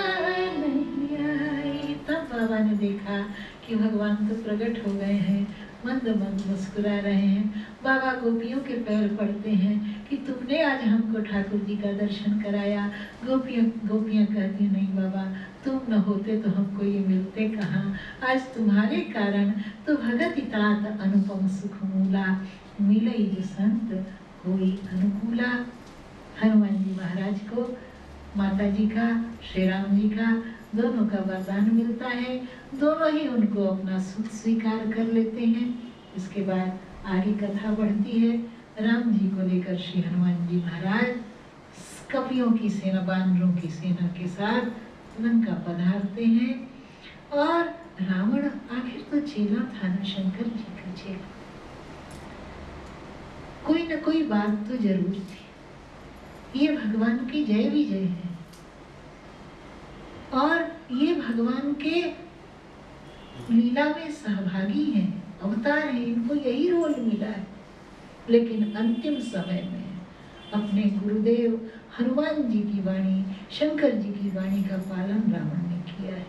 नहीं आई। तब बाबा ने देखा कि भगवान तो प्रकट हो गए हैं, मंद मंद मुस्कुरा रहे हैं। बाबा गोपियों के पैर पड़ते हैं कि तुमने आज हमको ठाकुर जी का दर्शन कराया। गोपियां कहती नहीं बाबा, तुम न होते तो हमको ये मिलते कहाँ। आज तुम्हारे कारण तो भगत तात अनुपम सुख मूला, मिलई जो संत कोई अनुकूला। हनुमान जी महाराज को माता जी का, श्री राम जी का दोनों का वरदान मिलता है। दोनों ही उनको अपना सुख स्वीकार कर लेते हैं। इसके बाद आगे कथा बढ़ती है। राम जी को लेकर श्री हनुमान जी महाराज कपियों की सेना, बानरों की सेना के साथ लंका पधारते हैं। और रावण आखिर तो चेला था ना, शंकर जी का चेला, कोई न कोई बात तो जरूर थी। ये भगवान की जय विजय है और ये भगवान के लीला में सहभागी हैं, अवतार हैं, इनको यही रोल मिला है। लेकिन अंतिम समय में अपने गुरुदेव हनुमान जी की वाणी, शंकर जी की वाणी का पालन रावण ने किया है।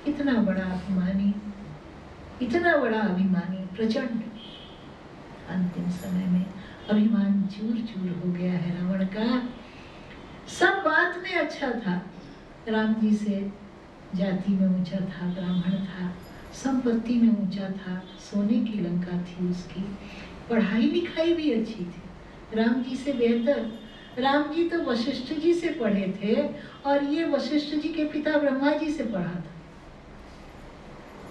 इतना बड़ा अभिमानी, इतना बड़ा अभिमानी, प्रचंड। अंतिम समय में अभिमान चूर चूर हो गया है रावण का। सब बात में अच्छा था, राम जी से जाति में ऊंचा था, ब्राह्मण था, संपत्ति में ऊंचा था, सोने की लंका थी उसकी, पढ़ाई लिखाई भी अच्छी थी, राम जी से बेहतर। राम जी तो वशिष्ठ जी से पढ़े थे और ये वशिष्ठ जी के पिता ब्रह्मा जी से पढ़ा था।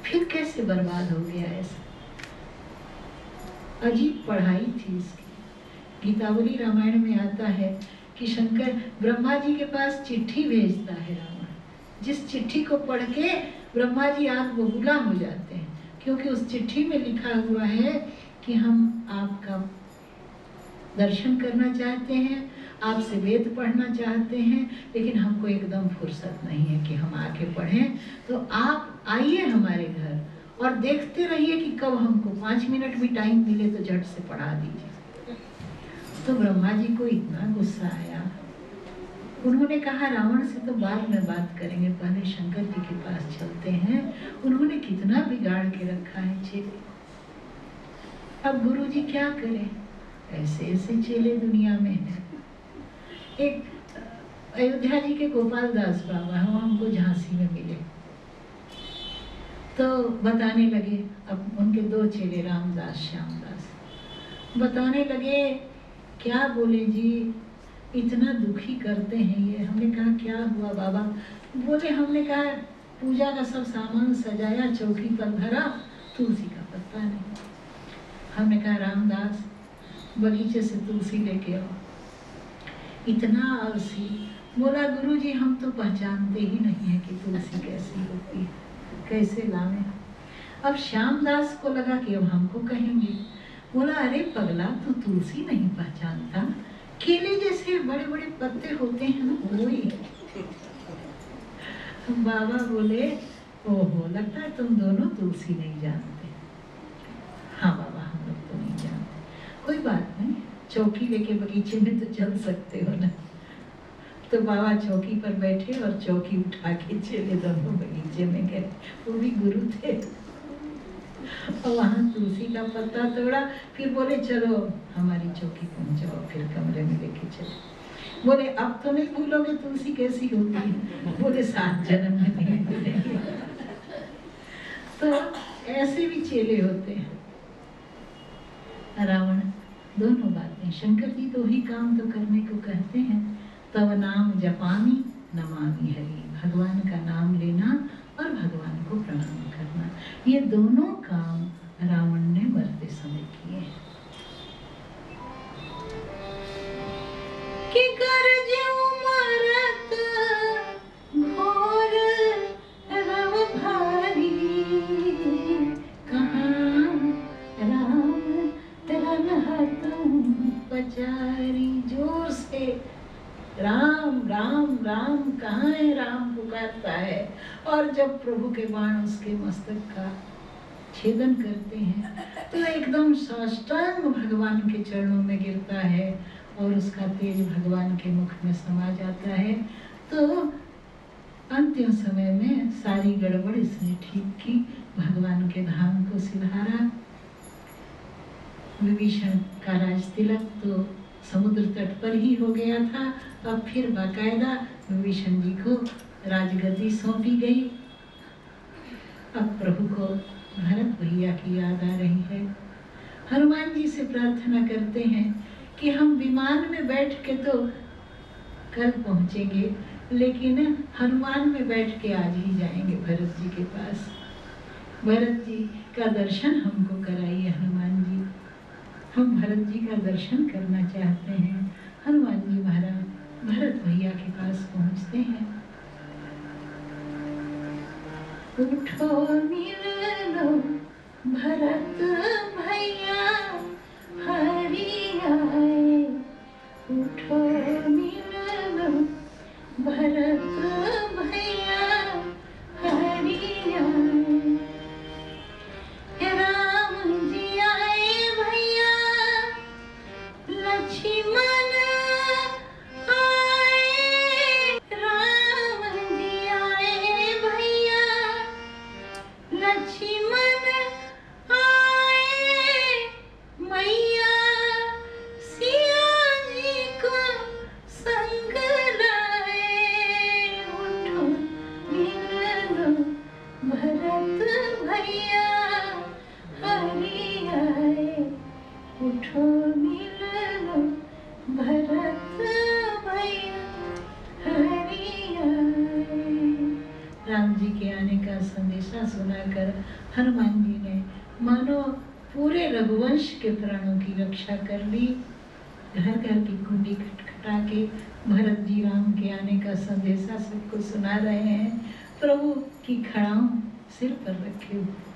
फिर कैसे बर्बाद हो गया ऐसा? अजीब पढ़ाई थी इसकी। गीतावली रामायण में आता है कि शंकर ब्रह्मा जी के पास चिट्ठी भेजता है रावण, जिस चिट्ठी को पढ़ के ब्रह्मा जी आग बबूला हो जाते हैं, क्योंकि उस चिट्ठी में लिखा हुआ है कि हम आपका दर्शन करना चाहते हैं, आपसे वेद पढ़ना चाहते हैं, लेकिन हमको एकदम फुर्सत नहीं है कि हम आके पढ़ें, तो आप आइए हमारे घर और देखते रहिए कि कब हमको 5 मिनट भी टाइम मिले तो झट से पढ़ा दीजिए। तो ब्रह्मा जी को इतना गुस्सा आया, उन्होंने कहा रावण से तो बाद में बात करेंगे, पहले शंकर जी के पास चलते हैं, उन्होंने कितना बिगाड़ के रखा है चेले। अब गुरु जी क्या करें, ऐसे ऐसे चेले दुनिया में हैं। एक अयोध्या जी के गोपाल दास बाबा हम हमको झांसी में मिले, तो बताने लगे, अब उनके 2 चेले रामदास श्यामदास, बताने लगे क्या बोले जी, इतना दुखी करते हैं ये। हमने कहा क्या हुआ बाबा? बोले हमने कहा पूजा का सब सामान सजाया, चौकी पर धरा, तुलसी का पत्ता नहीं। हमने कहा रामदास बगीचे से तुलसी लेके आओ। इतना आलसी, बोला गुरुजी हम तो पहचानते ही नहीं है कि तुलसी कैसी होती है, कैसे लावे। अब श्यामदास को लगा कि अब हमको कहेंगे। बोला अरे पगला, तू तुलसी नहीं पहचानता, केले जैसे बड़े बड़े पत्ते होते हैं ना वही। बाबा बोले ओहो, लगता है तुम दोनों तुलसी नहीं जानते। हाँ बाबा हम लोग तो नहीं जानते। कोई बात नहीं, चौकी लेके बगीचे में तो चल सकते हो ना। तो बाबा चौकी पर बैठे और चौकी उठा के चले दोनों बगीचे में गए, वो भी गुरु थे। और वहाँ तुलसी का पत्ता तोड़ा, फिर बोले चलो हमारी चौकी पहुँचाओ, फिर कमरे में लेके चले। बोले अब तो नहीं भूलोगे तुलसी कैसी होती है? बोले 7 जन्म में नहीं भूलेंगे। तो ऐसे भी चेले होते हैं। रावण दोनों बातें, शंकर जी तो ही काम तो करने को कहते हैं, तव नाम जपामी नमामि हरि, भगवान का नाम लेना और भगवान को प्रणाम करना, ये दोनों काम रावण ने मरते समय किए। कि कर ज्यों मरत घोर रव भारी, कहाँ राम तन हतम पचारी। जोर से राम राम राम, कहाँ है राम पुकारता है, और जब प्रभु के बाण उसके मस्तक का छेदन करते हैं तो एकदम साष्टांग भगवान के चरणों में गिरता है और उसका तेज भगवान के मुख में समा जाता है। तो अंतिम समय में सारी गड़बड़ इसने ठीक की, भगवान के धाम को सिधारा। विभीषण का राज तिलक तो समुद्र तट पर ही हो गया था, अब फिर बाकायदा विभीषण जी को राजगद्दी सौंपी गई। अब प्रभु को भरत भैया की याद आ रही है। हनुमान जी से प्रार्थना करते हैं कि हम विमान में बैठ के तो कल पहुंचेंगे, लेकिन हनुमान में बैठ के आज ही जाएंगे भरत जी के पास। भरत जी का दर्शन हमको कराइए हनुमान जी, हम भरत जी का दर्शन करना चाहते हैं। हनुमान जी महाराज भरत भैया के पास पहुंचते हैं। उठो मिल लो भरत भैया हरि आए, उठो मिल लो भरत भैया हरि आए। राम जी आए भैया लक्ष्मण आए, राम जी आए भैया ठो मिललो भरत भैया हरि आए। राम जी के आने का संदेशा सुनाकर हनुमान जी ने मानो पूरे रघुवंश के प्राणों की रक्षा कर ली। घर घर की कुंडी खटखटा के भरत जी राम के आने का संदेशा सबको सुना रहे हैं। प्रभु की खड़ाऊं सिर पर रखे हुए